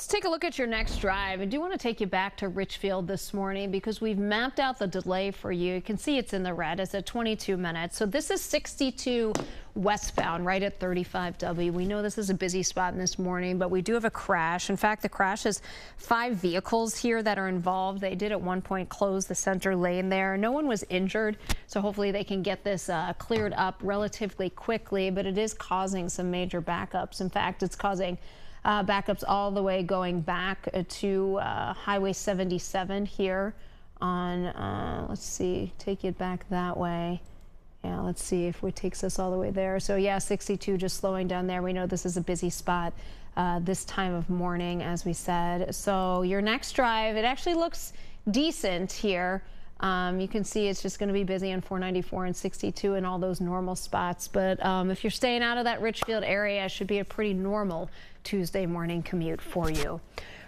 Let's take a look at your next drive. I do want to take you back to Richfield this morning because we've mapped out the delay for you. You can see it's in the red. It's at 22 minutes. So this is 62 westbound right at 35W. We know this is a busy spot this morning, but we do have a crash. In fact, the crash has 5 vehicles here that are involved. They did at one point close the center lane there. No one was injured, so hopefully they can get this cleared up relatively quickly, but it is causing some major backups. In fact, it's causing backups all the way going back to Highway 77 here on, let's see, take it back that way. Yeah, let's see if it takes us all the way there. So yeah, 62 just slowing down there. We know this is a busy spot this time of morning, as we said. So your next drive, it actually looks decent here. You can see it's just going to be busy on 494 and 62 and all those normal spots. But if you're staying out of that Richfield area, it should be a pretty normal Tuesday morning commute for you.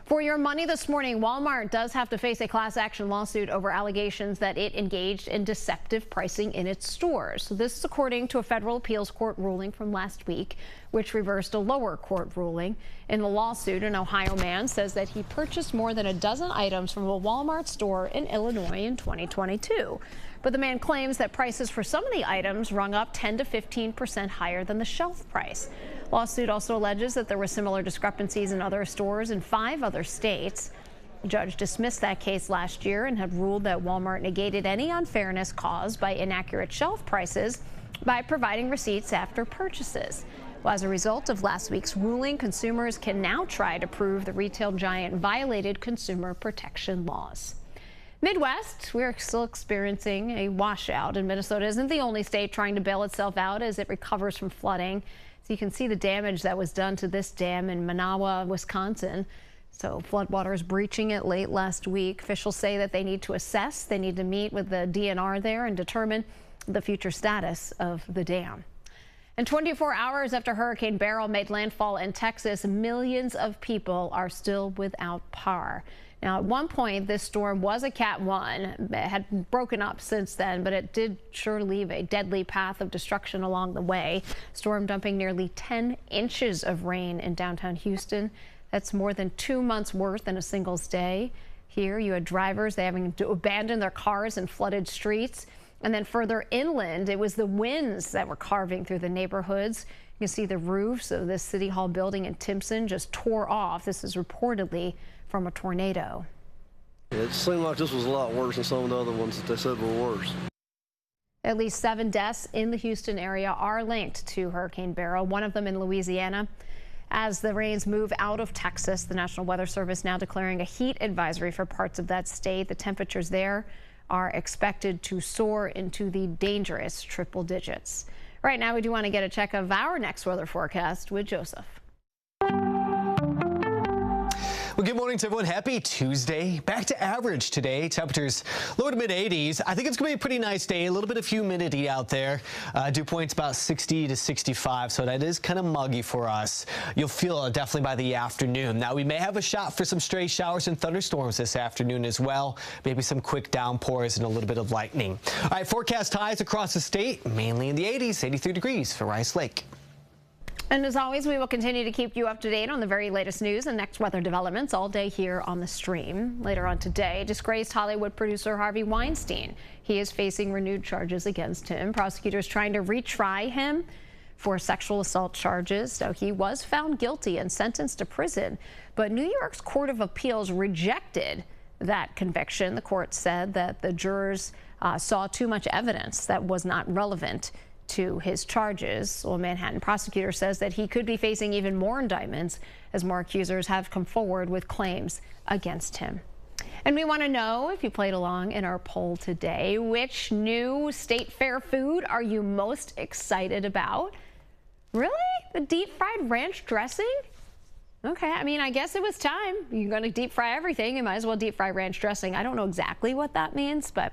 For your money this morning, Walmart does have to face a class action lawsuit over allegations that it engaged in deceptive pricing in its stores. So this is according to a federal appeals court ruling from last week, which reversed a lower court ruling. In the lawsuit, an Ohio man says that he purchased more than a dozen items from a Walmart store in Illinois in 2022. But the man claims that prices for some of the items rung up 10 to 15% higher than the shelf price. Lawsuit also alleges that there were similar discrepancies in other stores in 5 other states. The judge dismissed that case last year and had ruled that Walmart negated any unfairness caused by inaccurate shelf prices by providing receipts after purchases. Well, as a result of last week's ruling, consumers can now try to prove the retail giant violated consumer protection laws. Midwest, we're still experiencing a washout, and Minnesota isn't the only state trying to bail itself out as it recovers from flooding. So you can see the damage that was done to this dam in Manawa, Wisconsin. So floodwaters breaching it late last week. Officials say that they need to assess, they need to meet with the DNR there and determine the future status of the dam. And 24 hours after Hurricane Beryl made landfall in Texas, millions of people are still without power. Now, at one point, this storm was a Cat 1. It had broken up since then, but it did sure leave a deadly path of destruction along the way. Storm dumping nearly 10 inches of rain in downtown Houston. That's more than 2 months' worth in a single day. Here, you had drivers having to abandon their cars in flooded streets. And then further inland, it was the winds that were carving through the neighborhoods. You can see the roofs of this City Hall building in Timpson just tore off. This is reportedly from a tornado. It seemed like this was a lot worse than some of the other ones that they said were worse. At least 7 deaths in the Houston area are linked to Hurricane Beryl, one of them in Louisiana. As the rains move out of Texas, the National Weather Service now declaring a heat advisory for parts of that state. The temperatures there are expected to soar into the dangerous triple digits. Right now, we do want to get a check of our next weather forecast with Joseph. Well, good morning to everyone. Happy Tuesday. Back to average today. Temperatures low to mid 80s. I think it's going to be a pretty nice day. A little bit of humidity out there. Dew point's about 60 to 65, so that is kind of muggy for us. You'll feel it definitely by the afternoon. Now, we may have a shot for some stray showers and thunderstorms this afternoon as well. Maybe some quick downpours and a little bit of lightning. All right, forecast highs across the state, mainly in the 80s, 83 degrees for Rice Lake. And as always, we will continue to keep you up to date on the very latest news and next weather developments all day here on the stream. Later on today, disgraced Hollywood producer Harvey Weinstein. He is facing renewed charges against him. Prosecutors trying to retry him for sexual assault charges. So he was found guilty and sentenced to prison. But New York's Court of Appeals rejected that conviction. The court said that the jurors saw too much evidence that was not relevant to his charges. Well, a Manhattan prosecutor says that he could be facing even more indictments as more accusers have come forward with claims against him. And we want to know, if you played along in our poll today, which new state fair food are you most excited about? Really? The deep fried ranch dressing? Okay, I mean, I guess it was time. You're going to deep fry everything. You might as well deep fry ranch dressing. I don't know exactly what that means, but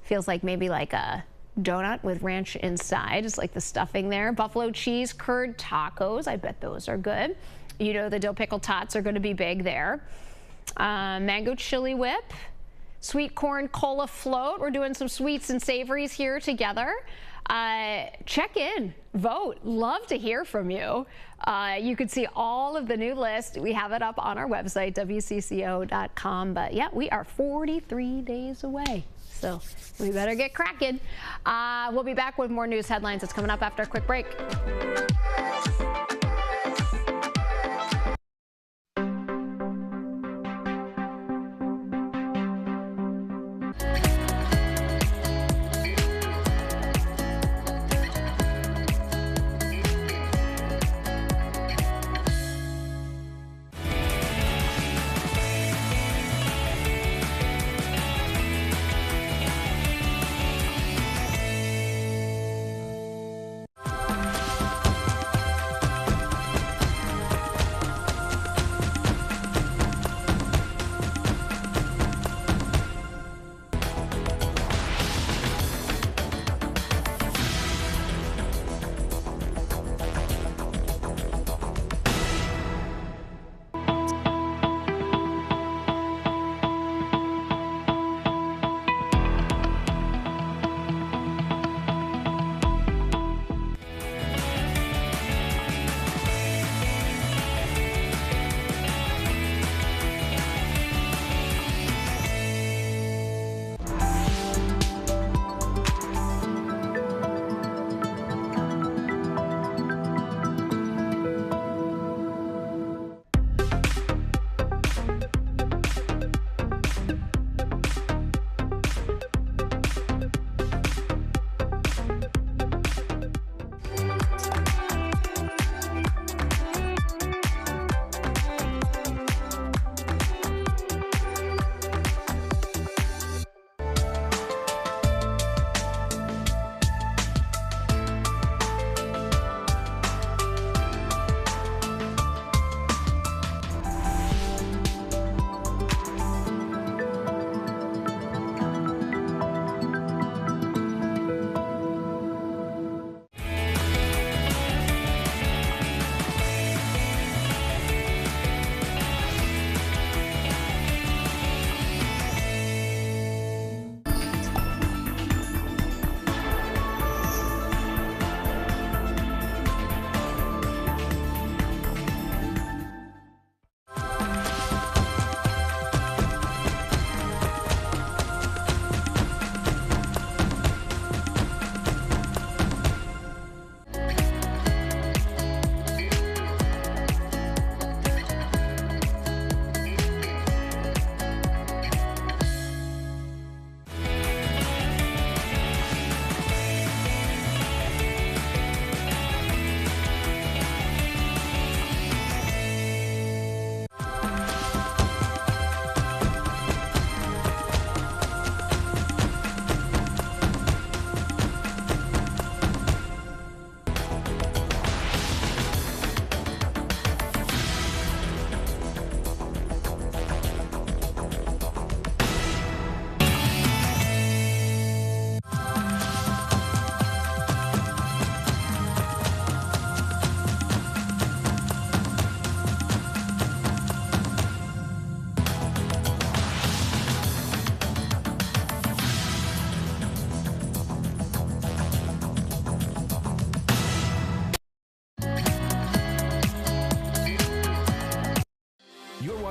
feels like maybe like a donut with ranch inside. It's like the stuffing there. Buffalo cheese curd tacos. I bet those are good. You know, the dill pickle tots are going to be big there. Mango chili whip. Sweet corn cola float. We're doing some sweets and savories here together. Check in, vote. Love to hear from you. You can see all of the new list. We have it up on our website, WCCO.com. But yeah, we are 43 days away. So we better get cracking. We'll be back with more news headlines. It's coming up after a quick break.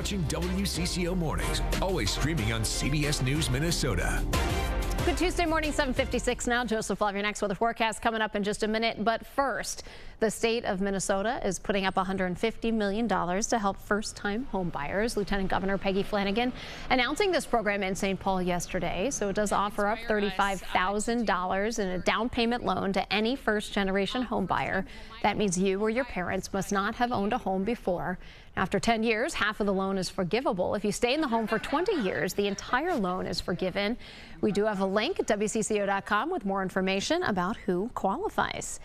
watching WCCO Mornings, always streaming on CBS News Minnesota. Good Tuesday morning, 7:56 now. Joseph will have your next weather forecast coming up in just a minute. But first, the state of Minnesota is putting up $150 million to help first-time home buyers. Lieutenant Governor Peggy Flanagan announcing this program in St. Paul yesterday. So it does offer up $35,000 in a down payment loan to any first-generation home buyer. That means you or your parents must not have owned a home before. After 10 years, half of the loan is forgivable. If you stay in the home for 20 years, the entire loan is forgiven. We do have a link at WCCO.com with more information about who qualifies.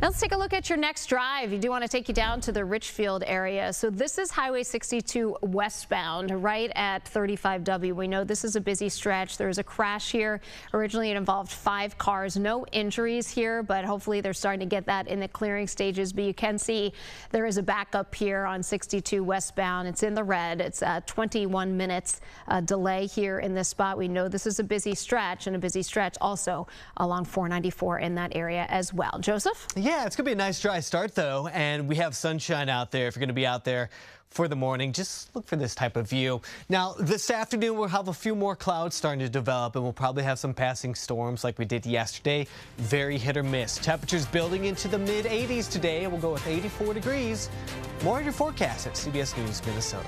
Now let's take a look at your next drive. You do want to take you down to the Richfield area. So this is Highway 62 westbound, right at 35W. We know this is a busy stretch. There was a crash here. Originally, it involved 5 cars. No injuries here, but hopefully they're starting to get that in the clearing stages. But you can see there is a backup here on 62 westbound. It's in the red. It's a 21 minutes delay here in this spot. We know this is a busy stretch, and been a busy stretch also along 494 in that area as well. Joseph? Yeah, it's going to be a nice dry start, though, and we have sunshine out there. If you're going to be out there for the morning, just look for this type of view. Now, this afternoon, we'll have a few more clouds starting to develop, and we'll probably have some passing storms like we did yesterday. Very hit or miss. Temperatures building into the mid-80s today, and we'll go with 84 degrees. More on your forecast at CBS News Minnesota.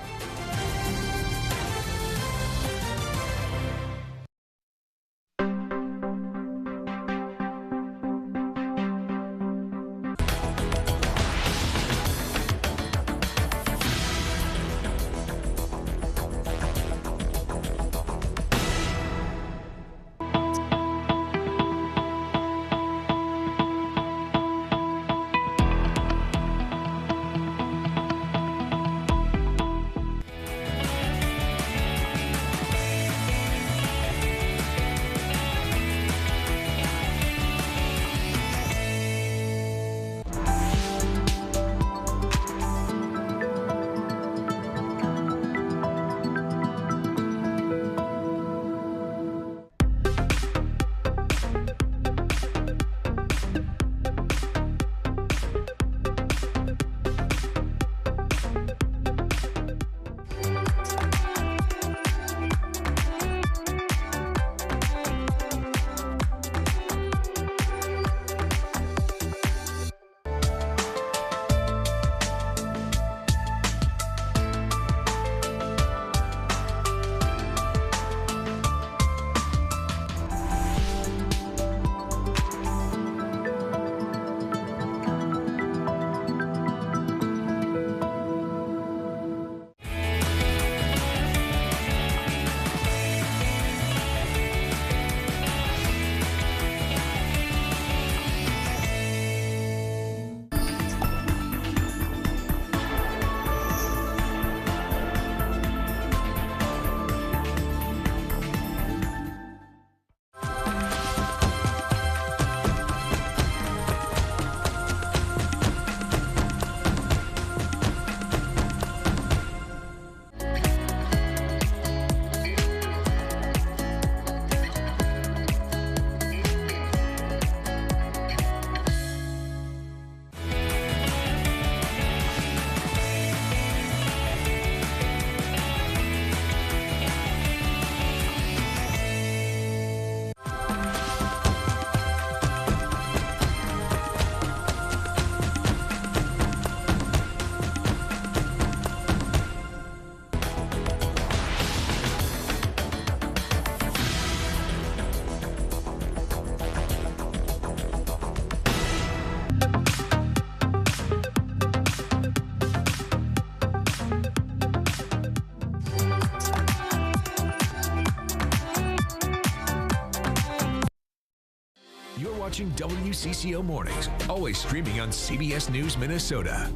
You're watching WCCO Mornings, always streaming on CBS News Minnesota.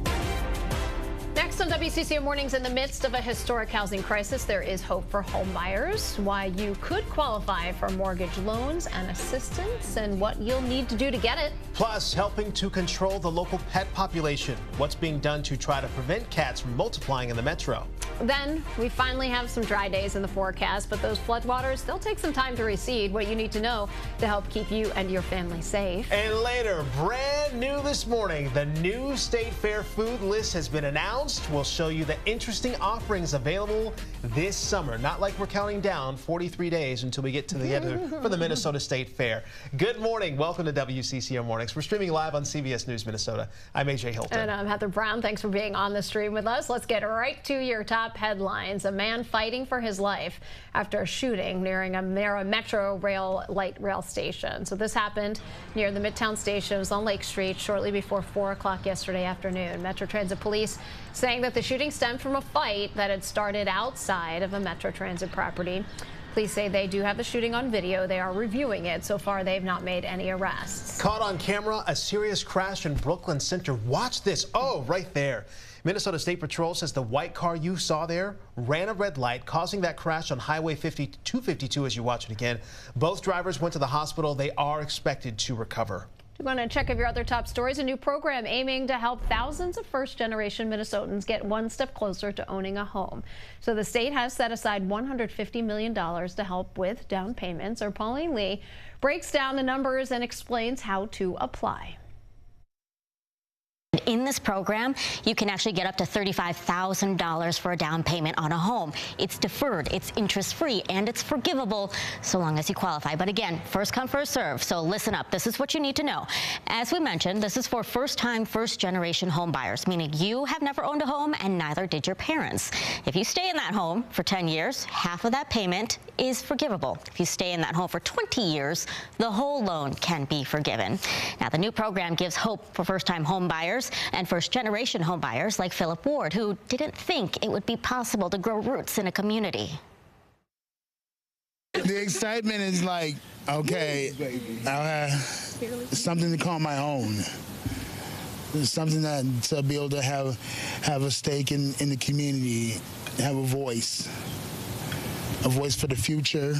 Next on WCCO Mornings, in the midst of a historic housing crisis, there is hope for home buyers, why you could qualify for mortgage loans and assistance, and what you'll need to do to get it. Plus, helping to control the local pet population. What's being done to try to prevent cats from multiplying in the metro. Then we finally have some dry days in the forecast, but those floodwaters still take some time to recede. What you need to know to help keep you and your family safe. And later, brand new this morning, the new State Fair food list has been announced. We'll show you the interesting offerings available this summer. Not like we're counting down 43 days until we get to the end for the Minnesota State Fair. Good morning. Welcome to WCCO Mornings. We're streaming live on CBS News Minnesota. I'm AJ Hilton. And I'm Heather Brown. Thanks for being on the stream with us. Let's get right to your top headlines. A man fighting for his life after a shooting near a Metro light rail station. So this happened near the Midtown station. It was on Lake Street shortly before 4 o'clock yesterday afternoon. Metro Transit police saying that the shooting stemmed from a fight that had started outside of a Metro Transit property. Police say they do have the shooting on video. They are reviewing it. So far, they've not made any arrests. Caught on camera, a serious crash in Brooklyn Center. Watch this. Oh, right there. Minnesota State Patrol says the white car you saw there ran a red light, causing that crash on Highway 252 as you watch it again. Both drivers went to the hospital. They are expected to recover. We want to check of your other top stories. A new program aiming to help thousands of first-generation Minnesotans get one step closer to owning a home. So the state has set aside $150 million to help with down payments. Our Pauline Lee breaks down the numbers and explains how to apply. In this program, you can actually get up to $35,000 for a down payment on a home. It's deferred, it's interest-free, and it's forgivable so long as you qualify. But again, first come, first serve. So listen up. This is what you need to know. As we mentioned, this is for first-time, first-generation home buyers, meaning you have never owned a home and neither did your parents. If you stay in that home for 10 years, half of that payment is forgivable. If you stay in that home for 20 years, the whole loan can be forgiven. Now, the new program gives hope for first-time home buyers and first-generation home buyers like Philip Ward, who didn't think it would be possible to grow roots in a community. The excitement is like, okay, I'll have something to call my own. Something that to be able to have a stake in the community, have a voice for the future,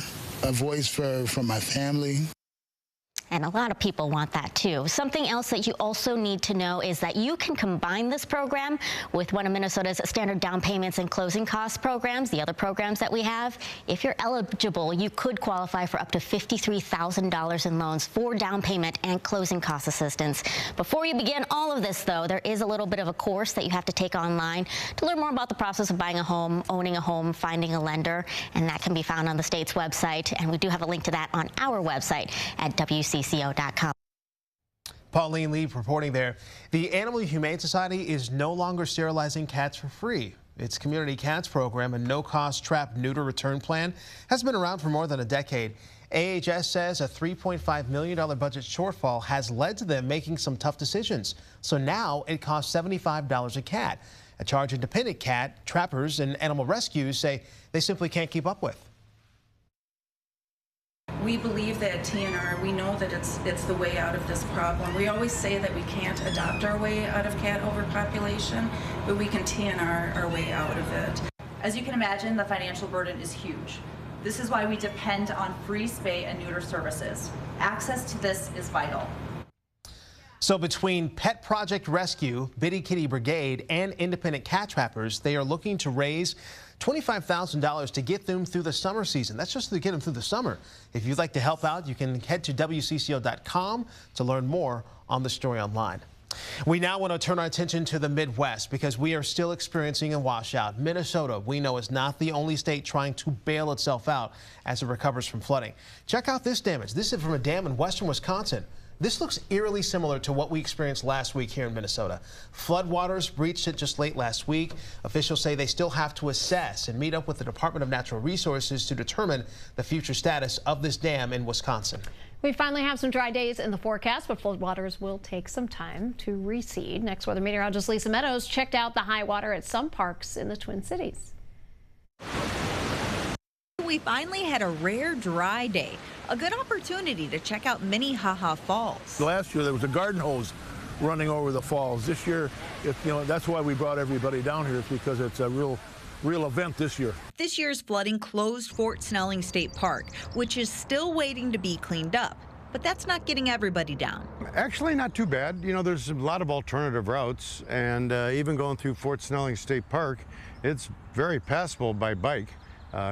a voice for my family. And a lot of people want that too. Something else that you also need to know is that you can combine this program with one of Minnesota's standard down payments and closing costs programs, the other programs that we have. If you're eligible, you could qualify for up to $53,000 in loans for down payment and closing cost assistance. Before you begin all of this, though, there is a little bit of a course that you have to take online to learn more about the process of buying a home, owning a home, finding a lender, and that can be found on the state's website. And we do have a link to that on our website at WCCO.com. Pauline Lee reporting there. The Animal Humane Society is no longer sterilizing cats for free. Its community cats program, a no-cost trap neuter return plan, has been around for more than a decade. AHS says a $3.5 million budget shortfall has led to them making some tough decisions. So now it costs $75 a cat, a charge independent cat trappers and animal rescues say they simply can't keep up with. We believe that TNR, we know that it's the way out of this problem. We always say that we can't adopt our way out of cat overpopulation, but we can TNR our way out of it. As you can imagine, the financial burden is huge. This is why we depend on free spay and neuter services. Access to this is vital. So between Pet Project Rescue, Bitty Kitty Brigade, and independent cat trappers, they are looking to raise $25,000 to get them through the summer season. That's just to get them through the summer. If you'd like to help out, you can head to WCCO.com to learn more on the story online. We now want to turn our attention to the Midwest because we are still experiencing a washout. Minnesota, we know, is not the only state trying to bail itself out as it recovers from flooding. Check out this damage. This is from a dam in western Wisconsin. This looks eerily similar to what we experienced last week here in Minnesota. Floodwaters breached it just late last week. Officials say they still have to assess and meet up with the Department of Natural Resources to determine the future status of this dam in Wisconsin. We finally have some dry days in the forecast, but floodwaters will take some time to recede. Next, weather meteorologist Lisa Meadows checked out the high water at some parks in the Twin Cities. We finally had a rare dry day, a good opportunity to check out Minnehaha Falls. Last year there was a garden hose running over the falls. This year, that's why we brought everybody down here, is because it's a real event this year. This year's flooding closed Fort Snelling State Park, which is still waiting to be cleaned up. But that's not getting everybody down. Actually, not too bad. There's a lot of alternative routes, and even going through Fort Snelling State Park, it's very passable by bike.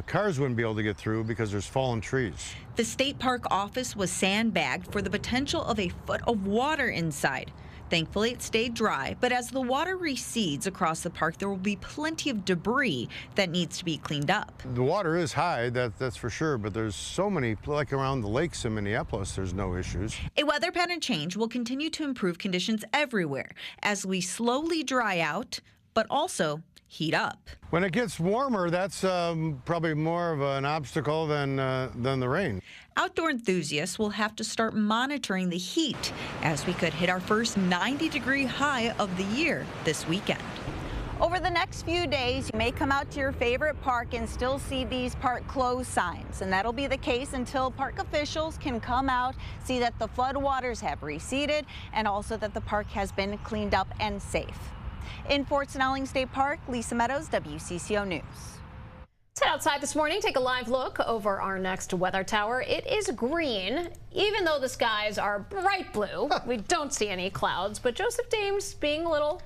Cars wouldn't be able to get through because there's fallen trees. The state park office was sandbagged for the potential of a foot of water inside. Thankfully, it stayed dry, but as the water recedes across the park, there will be plenty of debris that needs to be cleaned up. The water is high, that's for sure, but there's so many, like around the lakes in Minneapolis, there's no issues. A weather pattern change will continue to improve conditions everywhere as we slowly dry out, but also heat up. When it gets warmer, that's probably more of an obstacle than the rain. Outdoor enthusiasts will have to start monitoring the heat as we could hit our first 90-degree high of the year this weekend. Over the next few days, you may come out to your favorite park and still see these park closed signs. And that'll be the case until park officials can come out, see that the floodwaters have receded, and also that the park has been cleaned up and safe. In Fort Snelling State Park, Lisa Meadows, WCCO News. Let's head outside this morning, take a live look over our next weather tower. It is green, even though the skies are bright blue. We don't see any clouds, but Joseph Dames being a little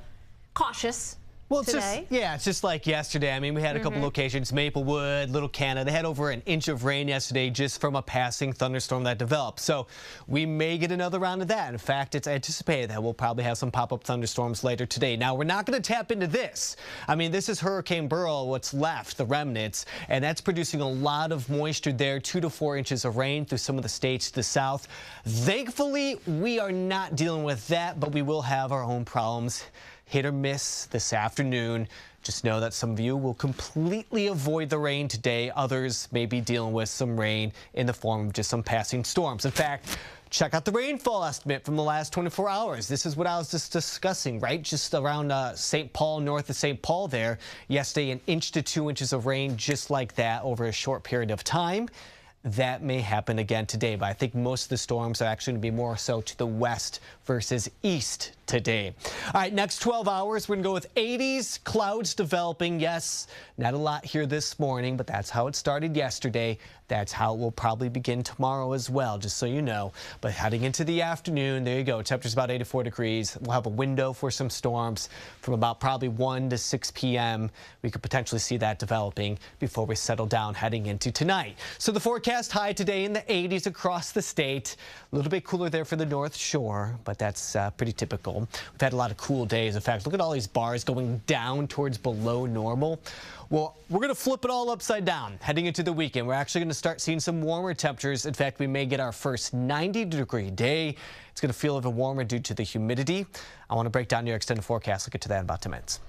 cautious. Well, it's today. it's just like yesterday. I mean, we had a couple locations, Maplewood, Little Canada. They had over an inch of rain yesterday just from a passing thunderstorm that developed. So we may get another round of that. In fact, it's anticipated that we'll probably have some pop-up thunderstorms later today. Now, we're not going to tap into this. I mean, this is Hurricane Beryl, what's left, the remnants, and that's producing a lot of moisture there, 2 to 4 inches of rain through some of the states to the south. Thankfully, we are not dealing with that, but we will have our own problems. Hit or miss this afternoon. Just know that some of you will completely avoid the rain today. Others may be dealing with some rain in the form of just some passing storms. In fact, check out the rainfall estimate from the last 24 hours. This is what I was just discussing, right? Just around St. Paul, north of St. Paul there. Yesterday, 1 inch to 2 inches of rain just like that over a short period of time. That may happen again today, but I think most of the storms are actually going to be more so to the west versus east today. All right, next 12 hours, we're going to go with 80s, clouds developing. Yes, not a lot here this morning, but that's how it started yesterday. That's how it will probably begin tomorrow as well, just so you know. But heading into the afternoon, there you go. Temperature's about 84 degrees. We'll have a window for some storms from about probably 1 to 6 p.m. We could potentially see that developing before we settle down heading into tonight. So the forecast high today in the 80s across the state. A little bit cooler there for the North Shore, but that's pretty typical. We've had a lot of cool days. In fact, look at all these bars going down towards below normal. Well, we're going to flip it all upside down heading into the weekend. We're actually going to start seeing some warmer temperatures. In fact, we may get our first 90-degree day. It's going to feel even warmer due to the humidity. I want to break down your extended forecast. We'll get to that in about 10 minutes.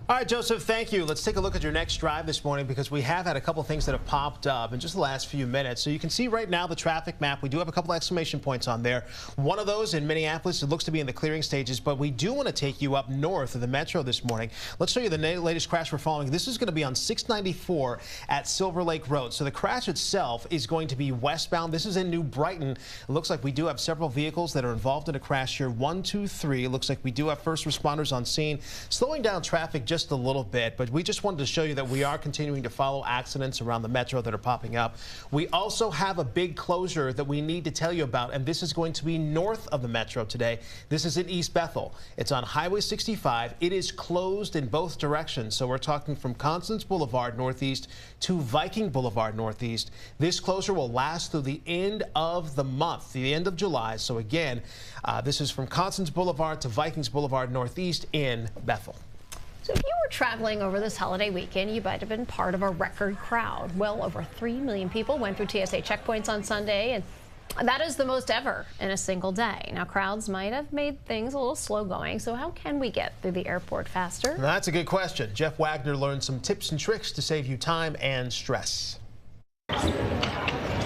All right, Joseph, thank you. Let's take a look at your next drive this morning because we have had a couple things that have popped up in just the last few minutes. So you can see right now the traffic map. We do have a couple exclamation points on there. One of those in Minneapolis, it looks to be in the clearing stages, but we do want to take you up north of the metro this morning. Let's show you the latest crash we're following. This is going to be on 694 at Silver Lake Road. So the crash itself is going to be westbound. This is in New Brighton. It looks like we do have several vehicles that are involved in a crash here. 1, 2, 3. It looks like we do have first responders on scene, slowing down traffic just a little bit. But we just wanted to show you that we are continuing to follow accidents around the metro that are popping up. We also have a big closure that we need to tell you about, and this is going to be north of the metro today. This is in East Bethel. It's on Highway 65. It is closed in both directions. So we're talking from Constance Boulevard Northeast to Viking Boulevard Northeast. This closure will last through the end of the month, the end of July. So again, this is from Constance Boulevard to Vikings Boulevard Northeast in Bethel. So if you were traveling over this holiday weekend, you might have been part of a record crowd. Well over 3 million people went through TSA checkpoints on Sunday, and that is the most ever in a single day. Now, crowds might have made things a little slow going, so how can we get through the airport faster? That's a good question. Jeff Wagner learned some tips and tricks to save you time and stress.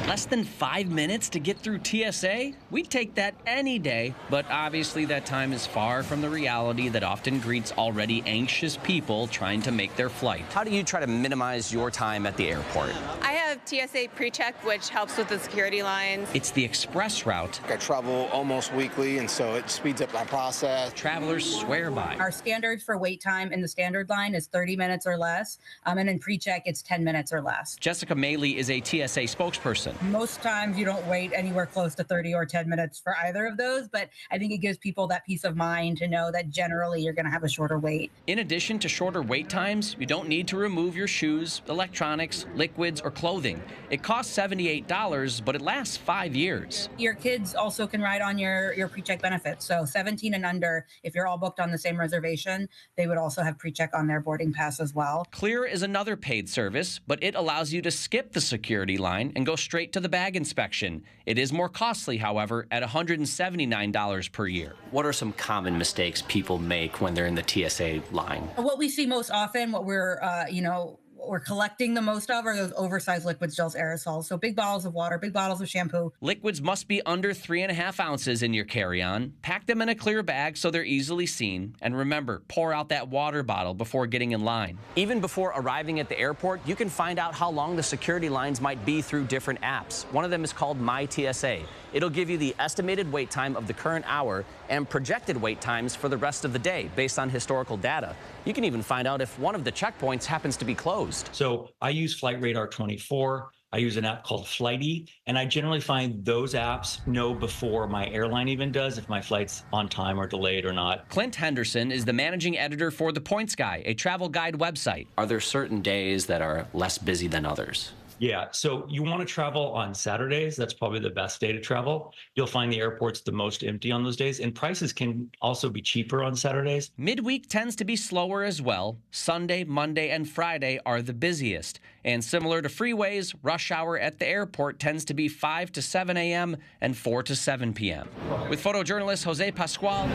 Less than 5 minutes to get through TSA? We'd take that any day, but obviously that time is far from the reality that often greets already anxious people trying to make their flight. How do you try to minimize your time at the airport? I have TSA pre-check, which helps with the security lines. It's the express route. I travel almost weekly, and so it speeds up my process. Travelers swear by. Our standard for wait time in the standard line is 30 minutes or less, and in pre-check it's 10 minutes or less. Jessica Maley is a TSA spokesperson. Most times you don't wait anywhere close to 30 or 10 minutes for either of those, but I think it gives people that peace of mind to know that generally you're going to have a shorter wait. In addition to shorter wait times, you don't need to remove your shoes, electronics, liquids, or clothing. It costs $78, but it lasts 5 years. Your kids also can ride on your pre-check benefits. So 17 and under, if you're all booked on the same reservation, they would also have pre-check on their boarding pass as well. Clear is another paid service, but it allows you to skip the security line and go straight to the bag inspection. It is more costly, however, at $179 per year. What are some common mistakes people make when they're in the TSA line? What we see most often, what we're collecting the most of are those oversized liquids, gels, aerosols. So big bottles of water, big bottles of shampoo. Liquids must be under 3.5 ounces in your carry-on. Pack them in a clear bag so they're easily seen. And remember, pour out that water bottle before getting in line. Even before arriving at the airport, you can find out how long the security lines might be through different apps. One of them is called My TSA. It'll give you the estimated wait time of the current hour and projected wait times for the rest of the day based on historical data. You can even find out if one of the checkpoints happens to be closed. used. So I use Flight Radar 24. I use an app called Flighty, and I generally find those apps know before my airline even does if my flight's on time or delayed or not. Clint Henderson is the managing editor for The Points Guy, a travel guide website. Are there certain days that are less busy than others? Yeah, so you want to travel on Saturdays. That's probably the best day to travel. You'll find the airports the most empty on those days, and prices can also be cheaper on Saturdays. Midweek tends to be slower as well. Sunday, Monday, and Friday are the busiest. And similar to freeways, rush hour at the airport tends to be 5 to 7 a.m. and 4 to 7 p.m. With photojournalist Jose Pascual,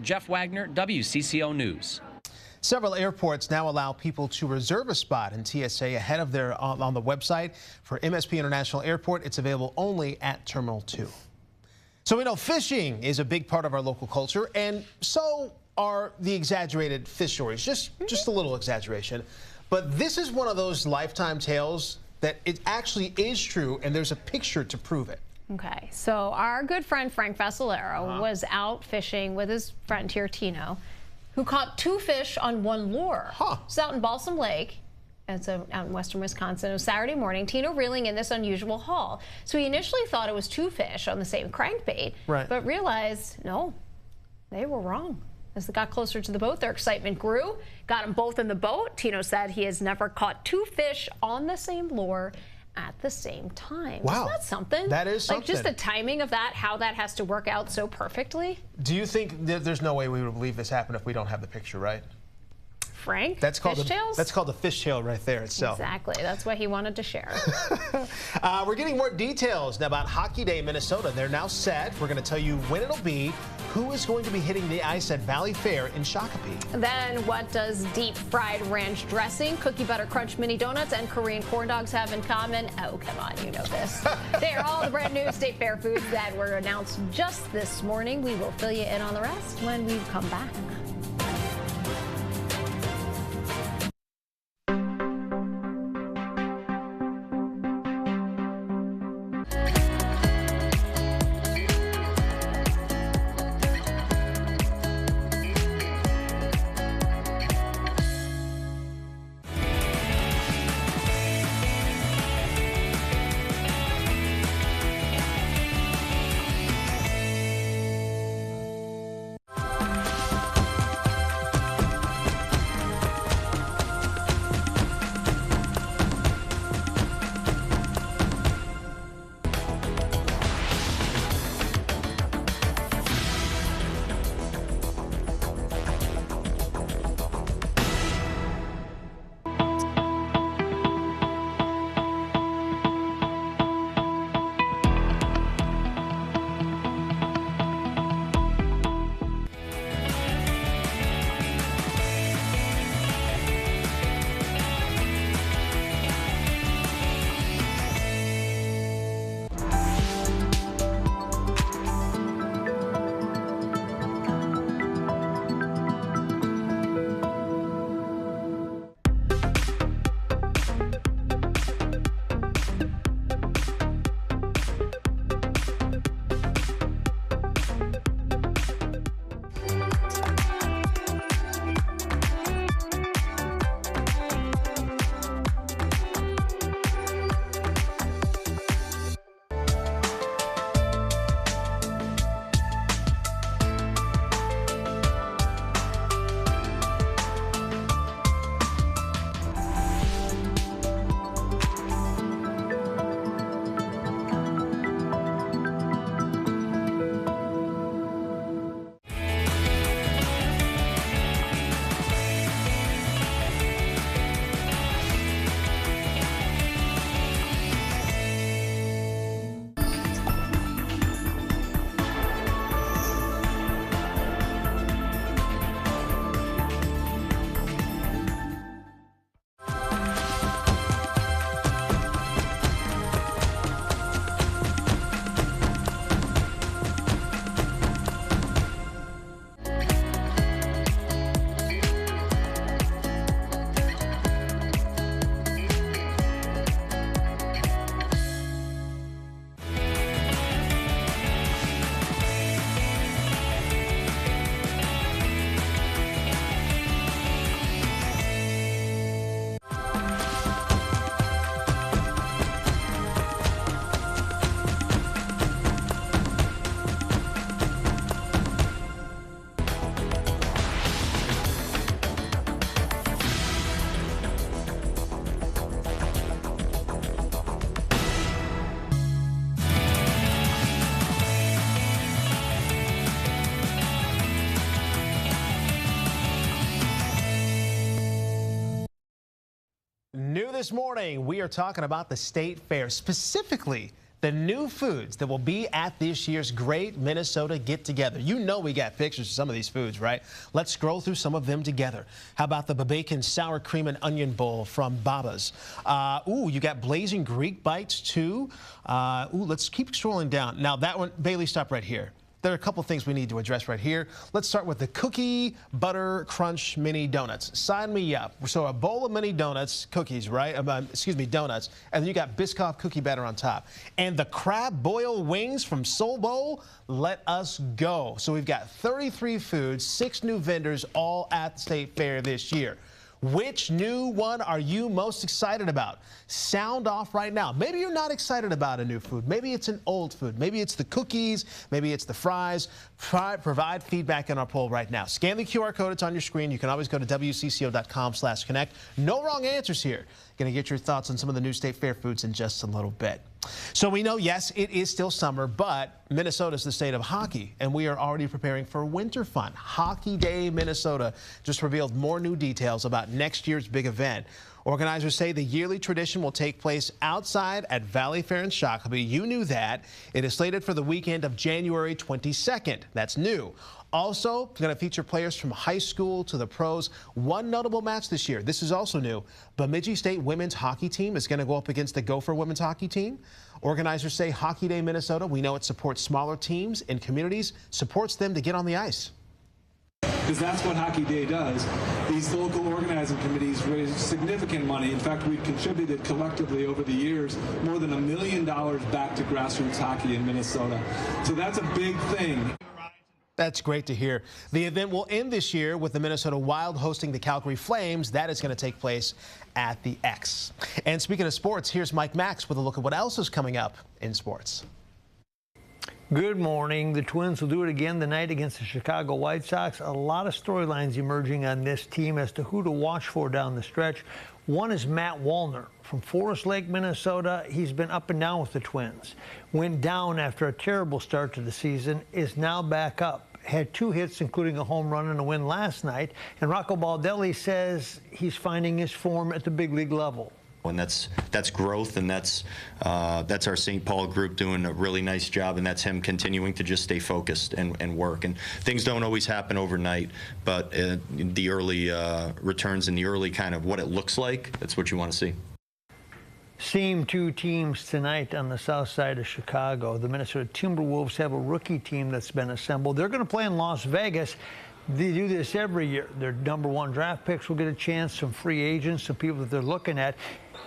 Jeff Wagner, WCCO News. Several airports now allow people to reserve a spot in TSA ahead of their on the website. For MSP International Airport, it's available only at Terminal 2. So we know fishing is a big part of our local culture, and so are the exaggerated fish stories. Just a little exaggeration. But this is one of those lifetime tales that it actually is true, and there's a picture to prove it. Okay, so our good friend Frank Vassalero was out fishing with his friend here, Tino, who caught 2 fish on 1 lure. It's out in Balsam Lake. It's out in western Wisconsin. It was Saturday morning. Tino reeling in this unusual haul. So he initially thought it was 2 fish on the same crankbait, but realized, no, they were wrong. As they got closer to the boat, their excitement grew. Got them both in the boat. Tino said he has never caught 2 fish on the same lure at the same time. Wow. Isn't that something? That is something. Like just the timing of that, how that has to work out so perfectly. Do you think that there's no way we would believe this happened if we don't have the picture, right? Frank, that's called fishtails? That's called the fishtail right there itself. Exactly. That's what he wanted to share. We're getting more details now about Hockey Day in Minnesota. They're now set. We're going to tell you when it'll be, who is going to be hitting the ice at Valley Fair in Shakopee. Then what does deep fried ranch dressing, cookie butter crunch mini donuts, and Korean corn dogs have in common? Oh, come on, you know this. They are all the brand new state fair foods that were announced just this morning. We will fill you in on the rest when we come back. New this morning, we are talking about the state fair, specifically the new foods that will be at this year's Great Minnesota Get Together. You know we got pictures of some of these foods, right? Let's scroll through some of them together. How about the bacon sour cream and onion bowl from Baba's? You got blazing Greek bites too. Let's keep scrolling down. Now that one, Bailey, stop right here. There are a couple things we need to address right here. Let's start with the cookie butter crunch mini donuts. Sign me up. So a bowl of mini donuts, cookies, right? Donuts. And then you got Biscoff cookie batter on top. And the crab boil wings from Soul Bowl, let us go. So we've got 33 foods, 6 new vendors, all at the state fair this year. Which new one are you most excited about? Sound off right now. Maybe you're not excited about a new food. Maybe it's an old food. Maybe it's the cookies. Maybe it's the fries. Provide feedback in our poll right now. Scan the QR code. It's on your screen. You can always go to WCCO.com/connect. No wrong answers here. Going to get your thoughts on some of the new state fair foods in just a little bit. So we know, yes, it is still summer, but Minnesota is the state of hockey, and we are already preparing for winter fun. Hockey Day Minnesota just revealed more new details about next year's big event. Organizers say the yearly tradition will take place outside at Valley Fair in Shakopee. You knew that. It is slated for the weekend of January 22nd. That's new. Also, going to feature players from high school to the pros. One notable match this year. This is also new. Bemidji State women's hockey team is going to go up against the Gopher women's hockey team. Organizers say Hockey Day Minnesota, we know it supports smaller teams and communities, supports them to get on the ice. Because that's what Hockey Day does. These local organizing committees raise significant money. In fact, we've contributed collectively over the years more than $1 million back to grassroots hockey in Minnesota. So that's a big thing. That's great to hear. The event will end this year with the Minnesota Wild hosting the Calgary Flames. That is going to take place at the X. And speaking of sports, here's Mike Max with a look at what else is coming up in sports. Good morning. The Twins will do it again tonight against the Chicago White Sox. A lot of storylines emerging on this team as to who to watch for down the stretch. One is Matt Wallner from Forest Lake, Minnesota. He's been up and down with the Twins. Went down after a terrible start to the season, is now back up. Had 2 hits, including a home run and a win last night. And Rocco Baldelli says he's finding his form at the big league level. And that's growth, and that's our St. Paul group doing a really nice job, and that's him continuing to just stay focused and work. And things don't always happen overnight, but the early returns and the early kind of what it looks like, that's what you want to see. Same 2 teams tonight on the south side of Chicago. The Minnesota Timberwolves have a rookie team that's been assembled. They're going to play in Las Vegas. They do this every year. Their #1 draft picks will get a chance, some free agents, some people that they're looking at.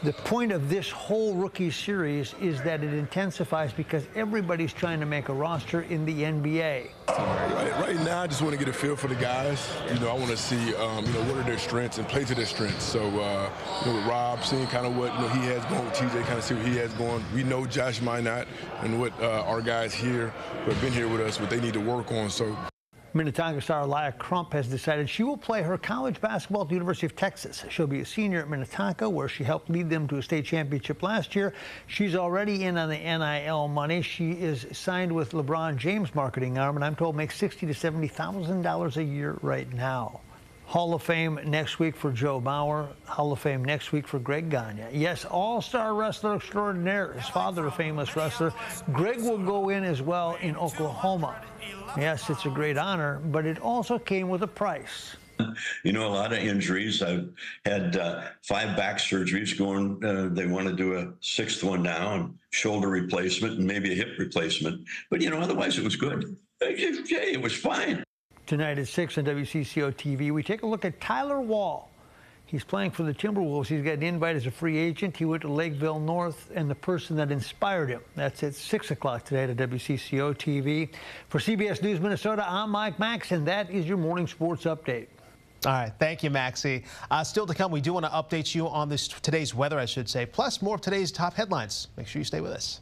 The point of this whole rookie series is that it intensifies because everybody's trying to make a roster in the NBA. Right now, I just want to get a feel for the guys. I want to see, what are their strengths and play to their strengths. So, with Rob, seeing kind of what he has going, with TJ, kind of see what he has going. We know Josh might not, and what our guys here who have been here with us, what they need to work on. So. Minnetonka star Elia Crump has decided she will play her college basketball at the University of Texas. She'll be a senior at Minnetonka, where she helped lead them to a state championship last year. She's already in on the NIL money. She is signed with LeBron James' marketing arm, and I'm told makes $60,000 to $70,000 a year right now. Hall of Fame next week for Joe Bauer. Hall of Fame next week for Greg Gagne. Yes, all-star wrestler extraordinaire. His father, a famous wrestler. Greg will go in as well in Oklahoma. Yes, it's a great honor, but it also came with a price. A lot of injuries. I've had 5 back surgeries going. They want to do a 6th one now, and shoulder replacement and maybe a hip replacement. But, otherwise it was good. It was fine. Tonight at 6 on WCCO TV, we take a look at Tyler Wall. He's playing for the Timberwolves. He's got an invite as a free agent. He went to Lakeville North, and the person that inspired him. That's at 6 o'clock today at WCCO TV. For CBS News Minnesota, I'm Mike Max, and that is your morning sports update. All right. Thank you, Maxie. Still to come, we do want to update you on today's weather, I should say, plus more of today's top headlines. Make sure you stay with us.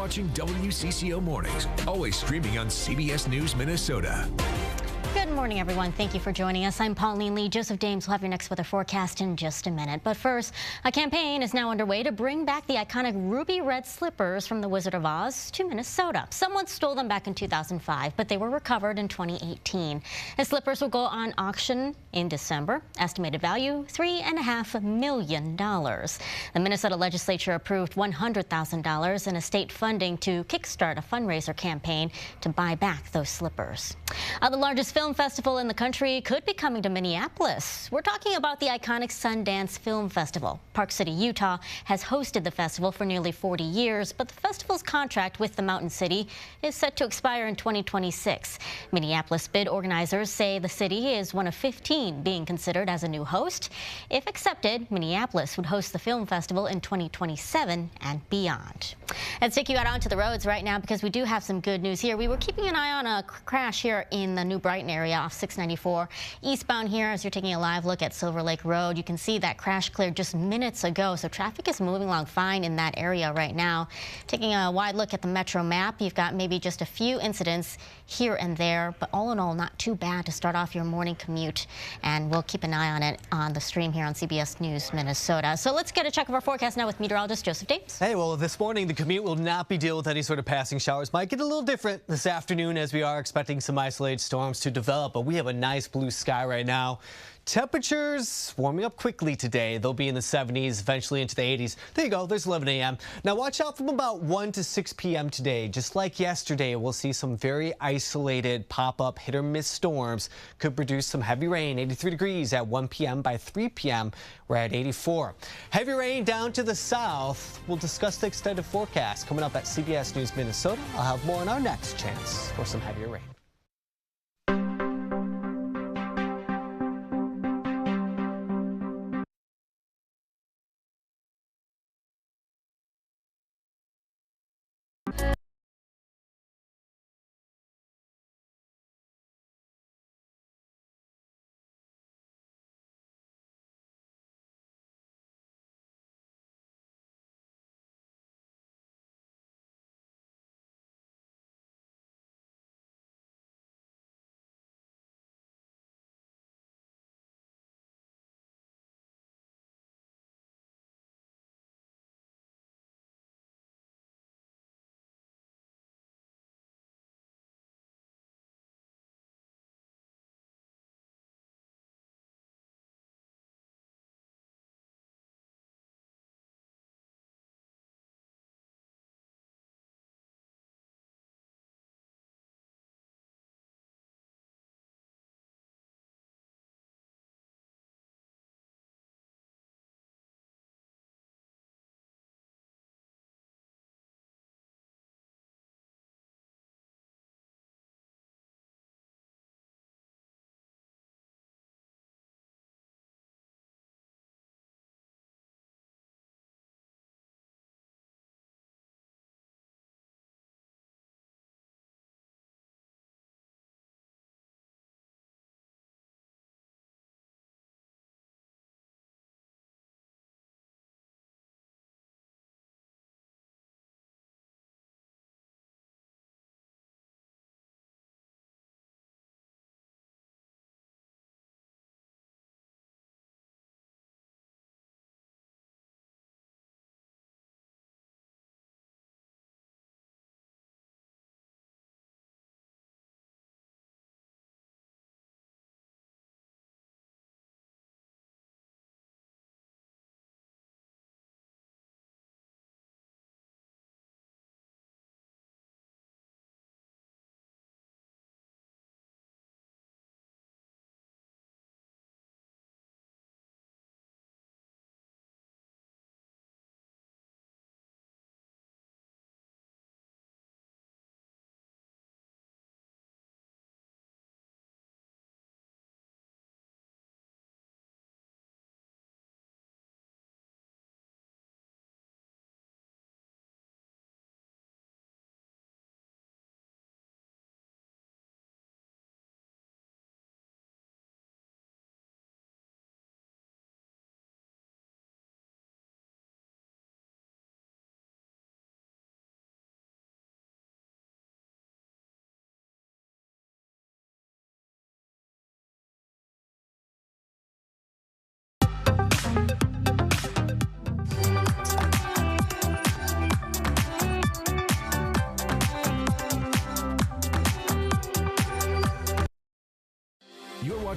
watching WCCO Mornings, always streaming on CBS News Minnesota. Good morning, everyone. Thank you for joining us. I'm Pauline Lee. Joseph Dames will have your next weather forecast in just a minute. But first, a campaign is now underway to bring back the iconic ruby red slippers from The Wizard of Oz to Minnesota. Someone stole them back in 2005, but they were recovered in 2018. The slippers will go on auction in December. Estimated value, $3.5 million. The Minnesota legislature approved $100,000 in a state funding to kickstart a fundraiser campaign to buy back those slippers. The largest film festival in the country could be coming to Minneapolis. We're talking about the iconic Sundance Film Festival. Park City, Utah has hosted the festival for nearly 40 years, but the festival's contract with the Mountain City is set to expire in 2026. Minneapolis bid organizers say the city is one of 15 being considered as a new host. If accepted, Minneapolis would host the film festival in 2027 and beyond. Let's take you out onto the roads right now because we do have some good news here. We were keeping an eye on a crash here in the New Brighton area off 694 eastbound here. As you're taking a live look at Silver Lake Road, you can see that crash cleared just minutes ago, so traffic is moving along fine in that area right now. Taking a wide look at the metro map, you've got maybe just a few incidents here and there, but all in all, not too bad to start off your morning commute, and we'll keep an eye on it on the stream here on CBS News Minnesota. So let's get a check of our forecast now with meteorologist Joseph Dames. Hey, well, this morning the commute will not be dealing with any sort of passing showers. Might get a little different this afternoon as we are expecting some isolated storms to develop, but we have a nice blue sky right now. Temperatures warming up quickly today. They'll be in the 70s, eventually into the 80s. There you go. There's 11 a.m. Now watch out from about 1 to 6 p.m. today. Just like yesterday, we'll see some very isolated pop-up hit-or-miss storms. Could produce some heavy rain. 83 degrees at 1 p.m. By 3 p.m., we're at 84. Heavy rain down to the south. We'll discuss the extended forecast coming up at CBS News Minnesota. I'll have more in our next chance for some heavier rain.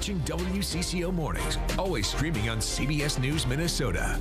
watching WCCO Mornings, always streaming on CBS News Minnesota.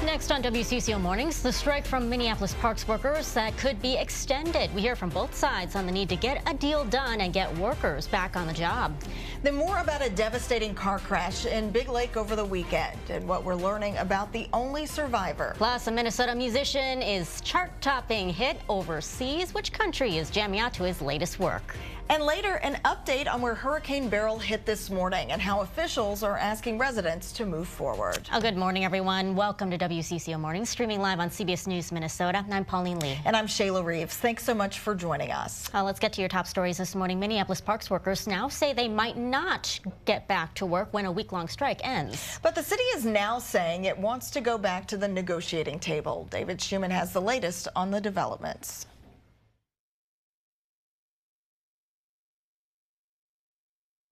Next on WCCO Mornings, the strike from Minneapolis Parks workers that could be extended. We hear from both sides on the need to get a deal done and get workers back on the job. Then more about a devastating car crash in Big Lake over the weekend and what we're learning about the only survivor. Plus, a Minnesota musician is chart-topping hit overseas. Which country is jamming out to his latest work? And later, an update on where Hurricane Beryl hit this morning and how officials are asking residents to move forward. Good morning, everyone. Welcome to WCCO Mornings, streaming live on CBS News Minnesota. I'm Pauline Lee. And I'm Shayla Reeves. Thanks so much for joining us. Let's get to your top stories this morning. Minneapolis Parks workers now say they might not get back to work when a week-long strike ends. But the city is now saying it wants to go back to the negotiating table. David Schuman has the latest on the developments.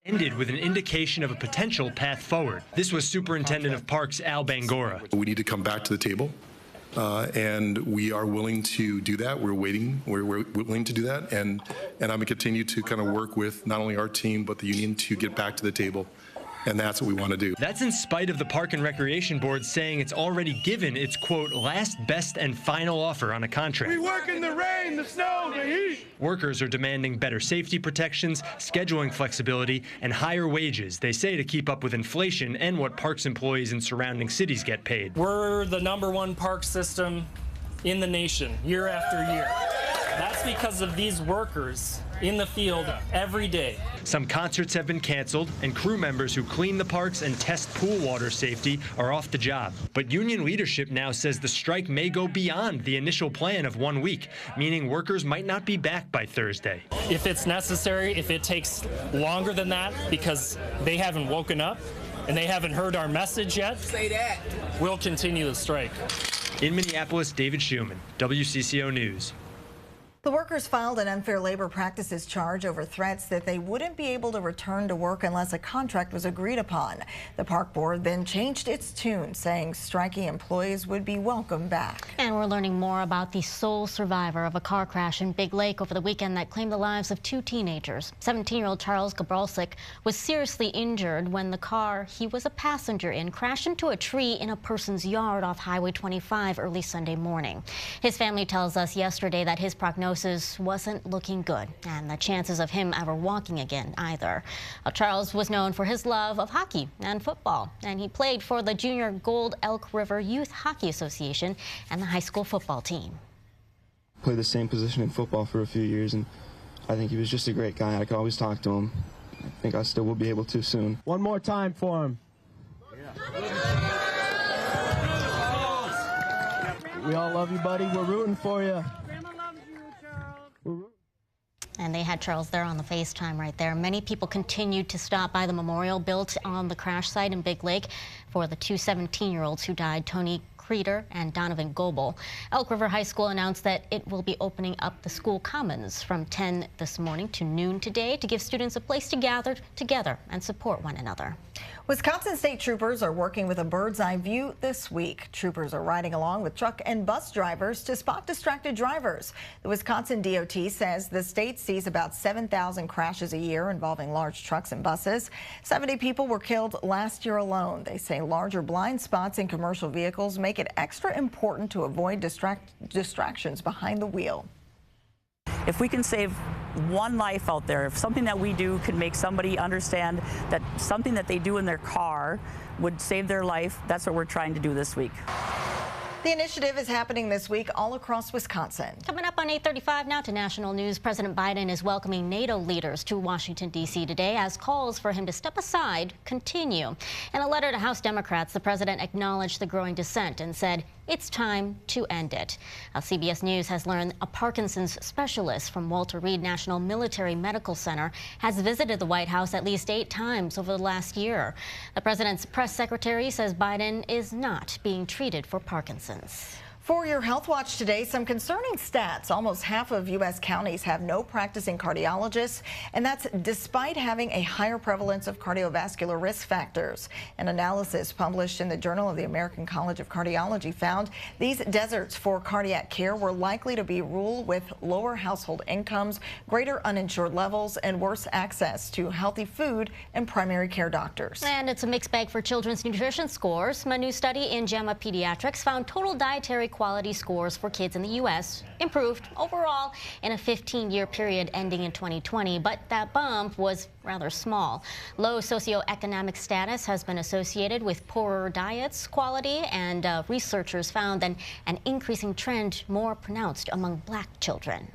Ended with an indication of a potential path forward. This was Superintendent of Parks Al Bangora. We need to come back to the table, and we are willing to do that. We're willing to do that, and I'm going to continue to kind of work with not only our team but the union to get back to the table. And that's what we want to do. That's in spite of the Park and Recreation Board saying it's already given its, quote, last, best, and final offer on a contract. We work in the rain, the snow, the heat. Workers are demanding better safety protections, scheduling flexibility, and higher wages, they say, to keep up with inflation and what parks employees in surrounding cities get paid. We're the #1 park system in the nation, year after year. That's because of these workers in the field every day. Some concerts have been canceled, and crew members who clean the parks and test pool water safety are off the job. But union leadership now says the strike may go beyond the initial plan of 1 week, meaning workers might not be back by Thursday. If it's necessary, if it takes longer than that because they haven't woken up and they haven't heard our message yet, we'll continue the strike. In Minneapolis, David Schuman, WCCO News. The workers filed an unfair labor practices charge over threats that they wouldn't be able to return to work unless a contract was agreed upon. The park board then changed its tune, saying striking employees would be welcome back. And we're learning more about the sole survivor of a car crash in Big Lake over the weekend that claimed the lives of 2 teenagers. 17-year-old Charles Gabralsik was seriously injured when the car he was a passenger in crashed into a tree in a person's yard off Highway 25 early Sunday morning. His family tells us yesterday that his prognosis wasn't looking good, and the chances of him ever walking again either. Charles was known for his love of hockey and football, and he played for the Junior Gold Elk River Youth Hockey Association and the high school football team. Played the same position in football for a few years, and I think he was just a great guy. I could always talk to him. I think I still will be able to soon. One more time for him. We all love you, buddy. We're rooting for you. And they had Charles there on the FaceTime right there. Many people continued to stop by the memorial built on the crash site in Big Lake for the 2 17-year-olds who died, Tony Creeder and Donovan Goebel. Elk River High School announced that it will be opening up the school commons from 10 this morning to noon today to give students a place to gather together and support one another. Wisconsin state troopers are working with a bird's eye view this week. Troopers are riding along with truck and bus drivers to spot distracted drivers. The Wisconsin DOT says the state sees about 7,000 crashes a year involving large trucks and buses. 70 people were killed last year alone. They say larger blind spots in commercial vehicles make it extra important to avoid distractions behind the wheel. If we can save one life out there, if something that we do can make somebody understand that something that they do in their car would save their life, that's what we're trying to do this week. The initiative is happening this week all across Wisconsin. Coming up on 8:35 now to national news, President Biden is welcoming NATO leaders to Washington, D.C. today as calls for him to step aside continue. In a letter to House Democrats, the president acknowledged the growing dissent and said it's time to end it. CBS News has learned a Parkinson's specialist from Walter Reed National Military Medical Center has visited the White House at least 8 times over the last year. The president's press secretary says Biden is not being treated for Parkinson's. For your Health Watch today, some concerning stats. Almost half of U.S. counties have no practicing cardiologists, and that's despite having a higher prevalence of cardiovascular risk factors. An analysis published in the Journal of the American College of Cardiology found these deserts for cardiac care were likely to be ruled with lower household incomes, greater uninsured levels, and worse access to healthy food and primary care doctors. And it's a mixed bag for children's nutrition scores. A new study in JAMA Pediatrics found total dietary quality scores for kids in the U.S. improved overall in a 15-year period ending in 2020, but that bump was rather small. Low socioeconomic status has been associated with poorer diets quality, and researchers found an increasing trend more pronounced among Black children.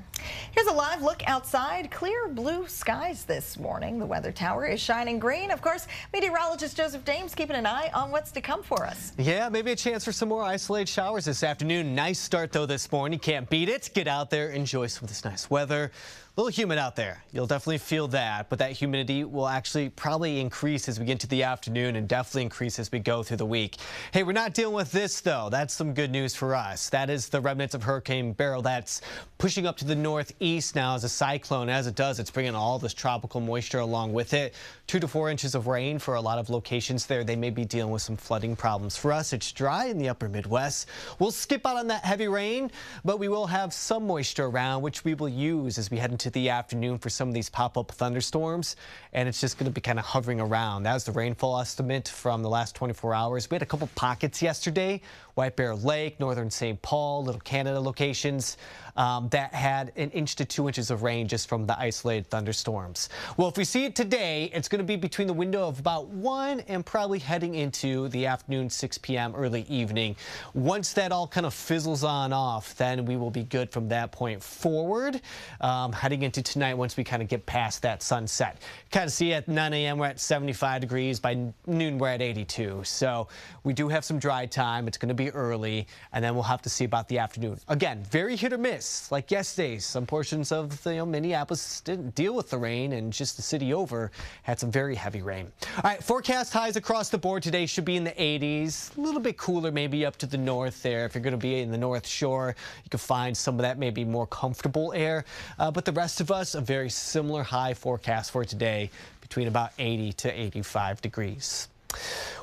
Here's a live look outside. Clear blue skies this morning. The weather tower is shining green. Of course, meteorologist Joseph Dames keeping an eye on what's to come for us. Yeah, maybe a chance for some more isolated showers this afternoon. Nice start, though, this morning. Can't beat it. Get out there, enjoy some of this nice weather. A little humid out there. You'll definitely feel that, but that humidity will actually probably increase as we get into the afternoon and definitely increase as we go through the week. Hey, we're not dealing with this, though. That's some good news for us. That is the remnants of Hurricane Beryl that's pushing up to the northeast now as a cyclone. As it does, it's bringing all this tropical moisture along with it. 2 to 4 inches of rain for a lot of locations there. They may be dealing with some flooding problems. For us, it's dry in the upper Midwest. We'll skip out on that heavy rain, but we will have some moisture around, which we will use as we head into the afternoon for some of these pop-up thunderstorms, and it's just going to be kind of hovering around. That was the rainfall estimate from the last 24 hours. We had a couple pockets yesterday, White Bear Lake, northern St. Paul, Little Canada locations that had 1 inch to 2 inches of rain just from the isolated thunderstorms. Well, if we see it today, it's going to be between the window of about 1 and probably heading into the afternoon, 6 p.m., early evening. Once that all kind of fizzles on off, then we will be good from that point forward. Heading into tonight, once we kind of get past that sunset. Kind of see at 9 a.m. we're at 75 degrees. By noon, we're at 82. So we do have some dry time. It's going to be early, and then we'll have to see about the afternoon. Again, very hit or miss. Like yesterday, some portions of Minneapolis didn't deal with the rain, and just the city over had some very heavy rain. All right, forecast highs across the board today should be in the 80s. A little bit cooler maybe up to the north there. If you're going to be in the North Shore, you can find some of that maybe more comfortable air. But the rest of us, a very similar high forecast for today, between about 80 to 85 degrees.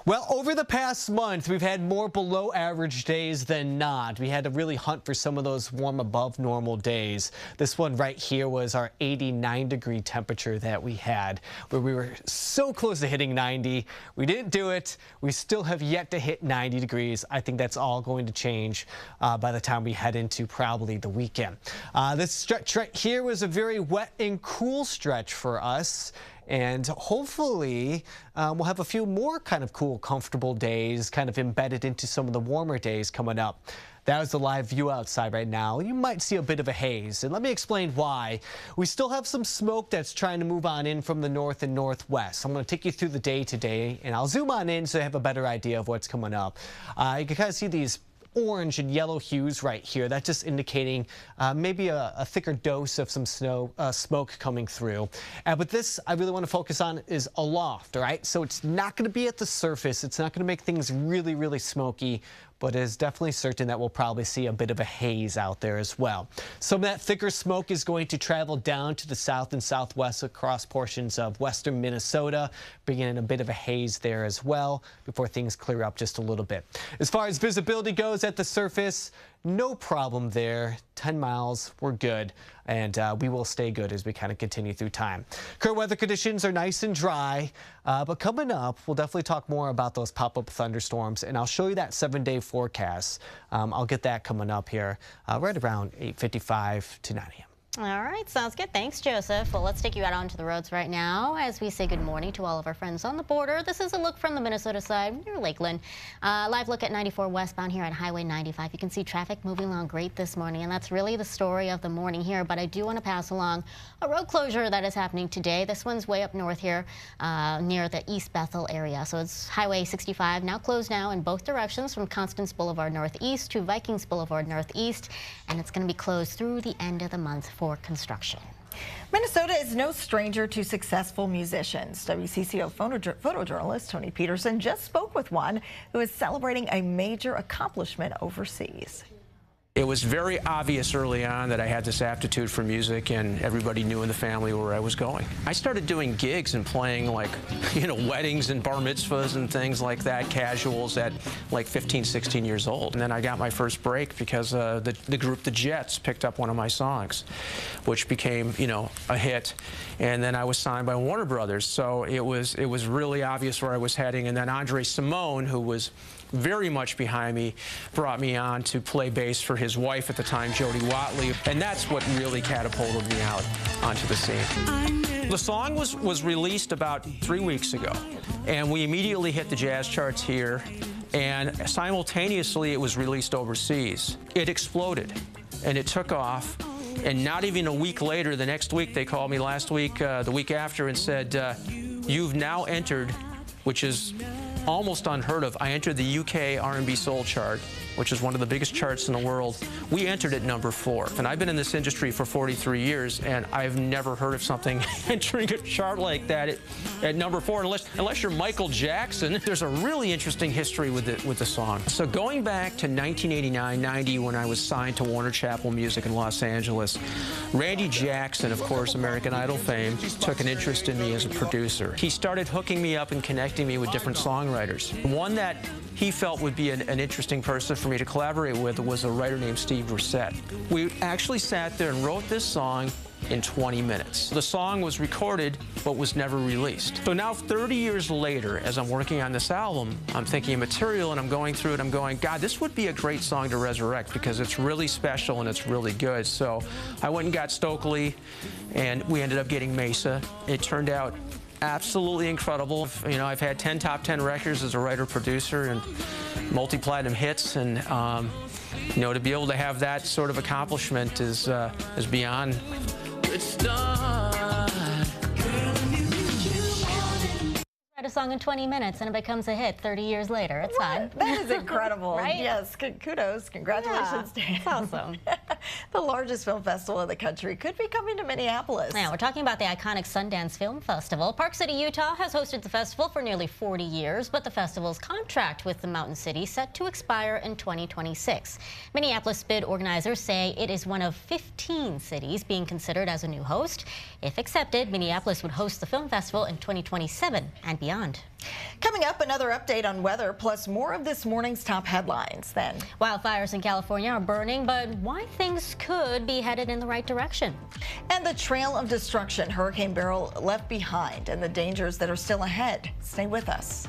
Well, over the past month, we've had more below average days than not. We had to really hunt for some of those warm above normal days. This one right here was our 89-degree temperature that we had, where we were so close to hitting 90. We didn't do it. We still have yet to hit 90 degrees. I think that's all going to change by the time we head into probably the weekend. This stretch right here was a very wet and cool stretch for us. And hopefully we'll have a few more kind of cool, comfortable days kind of embedded into some of the warmer days coming up. That was the live view outside right now. You might see a bit of a haze, and let me explain why. We still have some smoke that's trying to move on in from the north and northwest. I'm going to take you through the day today, and I'll zoom on in so you have a better idea of what's coming up. You can kind of see these orange and yellow hues right here. That's just indicating maybe a thicker dose of some smoke coming through. But this I really want to focus on is aloft, all right? So it's not going to be at the surface. It's not going to make things really, really smoky, but it is definitely certain that we'll probably see a bit of a haze out there as well. Some of that thicker smoke is going to travel down to the south and southwest across portions of western Minnesota, bringing in a bit of a haze there as well before things clear up just a little bit. As far as visibility goes at the surface, no problem there. 10 miles, we're good, and we will stay good as we kind of continue through time. Current weather conditions are nice and dry, but coming up, we'll definitely talk more about those pop-up thunderstorms, and I'll show you that 7-day forecast. I'll get that coming up here right around 8:55 to 9 a.m. All right, sounds good. Thanks, Joseph. Well, let's take you out onto the roads right now as we say good morning to all of our friends on the border. This is a look from the Minnesota side near Lakeland. Live look at 94 westbound here at Highway 95. You can see traffic moving along great this morning, and that's really the story of the morning here. But I do want to pass along a road closure that is happening today. This one's way up north here near the East Bethel area. So it's Highway 65 now closed now in both directions from Constance Boulevard Northeast to Vikings Boulevard Northeast, and it's going to be closed through the end of the month for construction. Minnesota is no stranger to successful musicians. WCCO photojournalist Tony Peterson just spoke with one who is celebrating a major accomplishment overseas. It was very obvious early on that I had this aptitude for music, and everybody knew in the family where I was going. I started doing gigs and playing, like, weddings and bar mitzvahs and things like that, casuals, at like 15, 16 years old. And then I got my first break because the group The Jets picked up one of my songs, which became, a hit. And then I was signed by Warner Brothers, so it was really obvious where I was heading. And then Andre Simone, who was very much behind me, brought me on to play bass for his wife at the time, Jody Watley, and that's what really catapulted me out onto the scene. The song was released about 3 weeks ago, and we immediately hit the jazz charts here, and simultaneously it was released overseas. It exploded, and it took off, and not even a week later, the next week, they called me last week, the week after, and said, you've now entered, which is almost unheard of. I entered the UK R&B Soul chart, which is one of the biggest charts in the world. We entered at number 4. And I've been in this industry for 43 years, and I've never heard of something entering a chart like that at number 4, unless you're Michael Jackson. There's a really interesting history with the song. So going back to 1989-90, when I was signed to Warner Chappell Music in Los Angeles, Randy Jackson, of course, American Idol fame, took an interest in me as a producer. He started hooking me up and connecting me with different songwriters. One that he felt would be an interesting person for me to collaborate with was a writer named Steve Brissett. We actually sat there and wrote this song in 20 minutes. The song was recorded, but was never released. So now 30 years later, as I'm working on this album, I'm thinking of material and I'm going through it, I'm going, God, this would be a great song to resurrect because it's really special and it's really good. So I went and got Stokely, and we ended up getting Mesa. It turned out absolutely incredible. I've had 10 top 10 records as a writer-producer and multi-platinum hits, and to be able to have that sort of accomplishment is beyond. Write a song in 20 minutes and it becomes a hit 30 years later. It's fine. That is incredible. Right? Yes, kudos. Congratulations, Dan. That's awesome. The largest film festival in the country could be coming to Minneapolis. Now, we're talking about the iconic Sundance Film Festival. Park City, Utah has hosted the festival for nearly 40 years, but the festival's contract with the Mountain City set to expire in 2026. Minneapolis bid organizers say it is one of 15 cities being considered as a new host. If accepted, Minneapolis would host the film festival in 2027 and beyond. Coming up, another update on weather, plus more of this morning's top headlines then. Wildfires in California are burning, but why things could be headed in the right direction. And the trail of destruction Hurricane Beryl left behind and the dangers that are still ahead. Stay with us.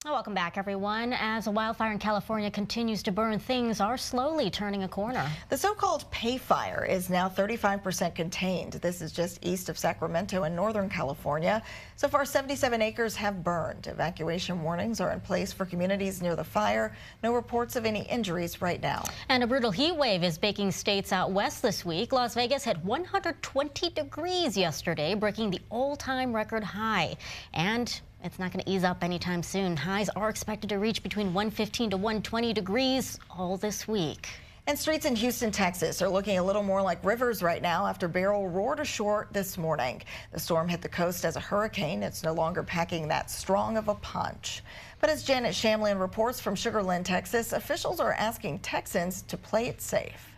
Welcome back, everyone. As a wildfire in California continues to burn, things are slowly turning a corner. The so-called Pay Fire is now 35% contained. This is just east of Sacramento in Northern California. So far, 77 acres have burned. Evacuation warnings are in place for communities near the fire. No reports of any injuries right now. And a brutal heat wave is baking states out west this week. Las Vegas hit 120 degrees yesterday, breaking the all-time record high. And it's not going to ease up anytime soon. Highs are expected to reach between 115 to 120 degrees all this week. And streets in Houston, Texas are looking a little more like rivers right now after Beryl roared ashore this morning. The storm hit the coast as a hurricane. It's no longer packing that strong of a punch. But as Janet Shamlian reports from Sugar Land, Texas, officials are asking Texans to play it safe.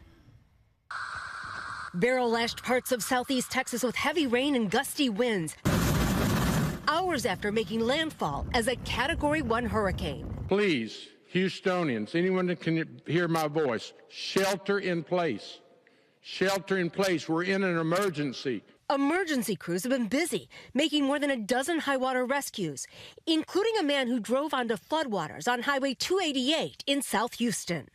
Beryl lashed parts of southeast Texas with heavy rain and gusty winds, hours after making landfall as a Category 1 hurricane. Please, Houstonians, anyone that can hear my voice, shelter in place. Shelter in place. We're in an emergency. Emergency crews have been busy, making more than a dozen high water rescues, including a man who drove onto floodwaters on Highway 288 in South Houston.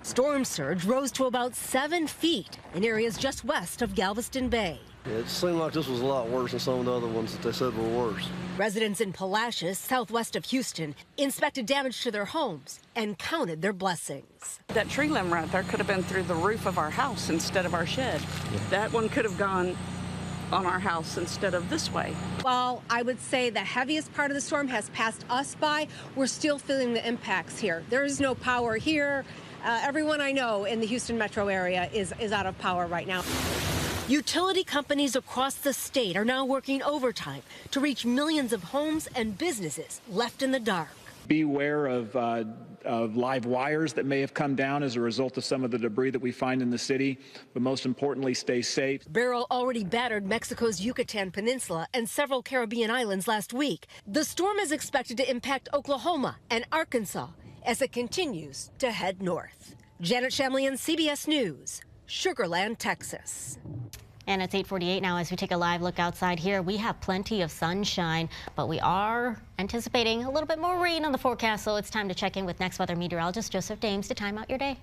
Storm surge rose to about 7 feet in areas just west of Galveston Bay. Yeah, it seemed like this was a lot worse than some of the other ones that they said were worse. Residents in Palacios, southwest of Houston, inspected damage to their homes and counted their blessings. That tree limb right there could have been through the roof of our house instead of our shed. That one could have gone on our house instead of this way. While I would say the heaviest part of the storm has passed us by, we're still feeling the impacts here. There is no power here. Everyone I know in the Houston metro area is out of power right now. Utility companies across the state are now working overtime to reach millions of homes and businesses left in the dark. Beware of live wires that may have come down as a result of some of the debris that we find in the city, but most importantly, stay safe. Beryl already battered Mexico's Yucatan Peninsula and several Caribbean islands last week. The storm is expected to impact Oklahoma and Arkansas as it continues to head north. Janet Shamlian, CBS News, Sugar Land, Texas. And it's 8:48 now. As we take a live look outside here, we have plenty of sunshine, but we are anticipating a little bit more rain on the forecast, so it's time to check in with next weather meteorologist Joseph Dames to time out your day.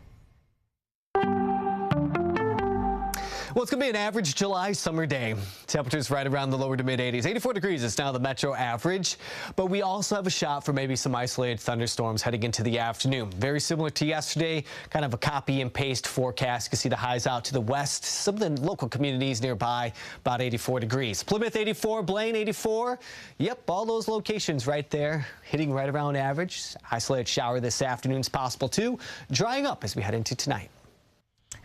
Well, it's going to be an average July summer day. Temperatures right around the lower to mid 80s. 84 degrees is now the metro average, but we also have a shot for maybe some isolated thunderstorms heading into the afternoon. Very similar to yesterday, kind of a copy and paste forecast. You can see the highs out to the west. Some of the local communities nearby, about 84 degrees. Plymouth 84, Blaine 84. Yep, all those locations right there, hitting right around average. Isolated shower this afternoon is possible too. Drying up as we head into tonight.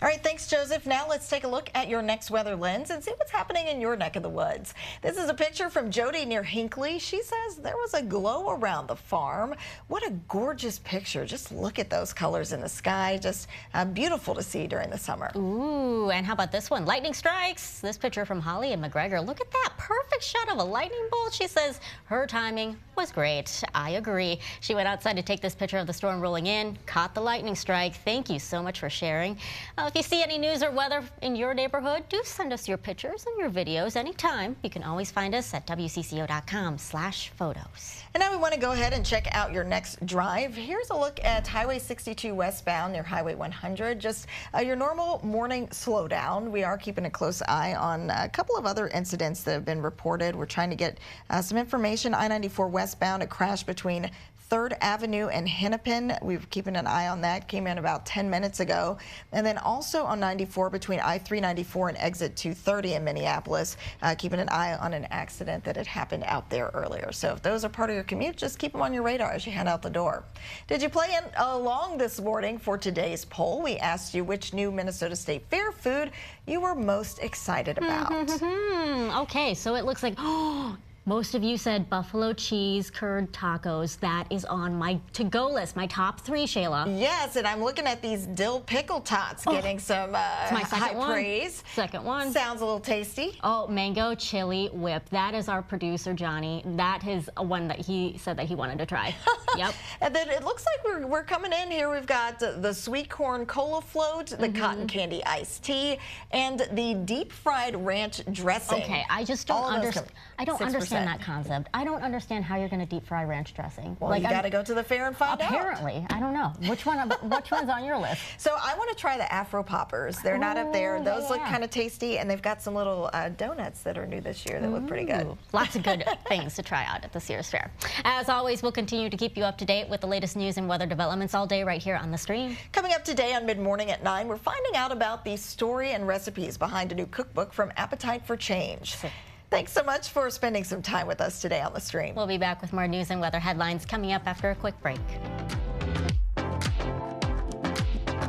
All right, thanks, Joseph. Now let's take a look at your next weather lens and see what's happening in your neck of the woods. This is a picture from Jody near Hinckley. She says there was a glow around the farm. What a gorgeous picture. Just look at those colors in the sky. Just beautiful to see during the summer. Ooh, and how about this one? Lightning strikes. This picture from Holly and McGregor. Look at that perfect shot of a lightning bolt. She says her timing was great. I agree. She went outside to take this picture of the storm rolling in, caught the lightning strike. Thank you so much for sharing. If you see any news or weather in your neighborhood, do send us your pictures and your videos anytime. You can always find us at WCCO.com/photos. And now we want to go ahead and check out your next drive. Here's a look at Highway 62 westbound near Highway 100. Just your normal morning slowdown. We are keeping a close eye on a couple of other incidents that have been reported. We're trying to get some information. I-94 westbound, a crash between 3rd Avenue and Hennepin. We're keeping an eye on that. Came in about 10 minutes ago. And then also on 94 between I-394 and exit 230 in Minneapolis, keeping an eye on an accident that had happened out there earlier. So if those are part of your commute, just keep them on your radar as you head out the door. Did you play along this morning for today's poll? We asked you which new Minnesota State Fair food you were most excited about. Okay, so it looks like, most of you said buffalo cheese curd tacos. That is on my to-go list, my top 3, Shayla. Yes, and I'm looking at these dill pickle tots getting some my second high praise. Second one. Sounds a little tasty. Oh, mango chili whip. That is our producer, Johnny. That is one that he said that he wanted to try. Yep. And then it looks like we're coming in here. We've got the sweet corn cola float, the cotton candy iced tea, and the deep fried ranch dressing. Okay, I just don't understand. I don't understand understand that concept. I don't understand how you're going to deep fry ranch dressing. Well, you got to go to the fair and find out. Apparently. I don't know. Which one's on your list? So I want to try the Afro Poppers. They're not up there. Those look kind of tasty, and they've got some little donuts that are new this year that look pretty good. Lots of good things to try out at the Sears Fair. As always, we'll continue to keep you up to date with the latest news and weather developments all day right here on the stream. Coming up today on Mid-Morning at 9, we're finding out about the story and recipes behind a new cookbook from Appetite for Change. Thanks so much for spending some time with us today on the stream. We'll be back with more news and weather headlines coming up after a quick break.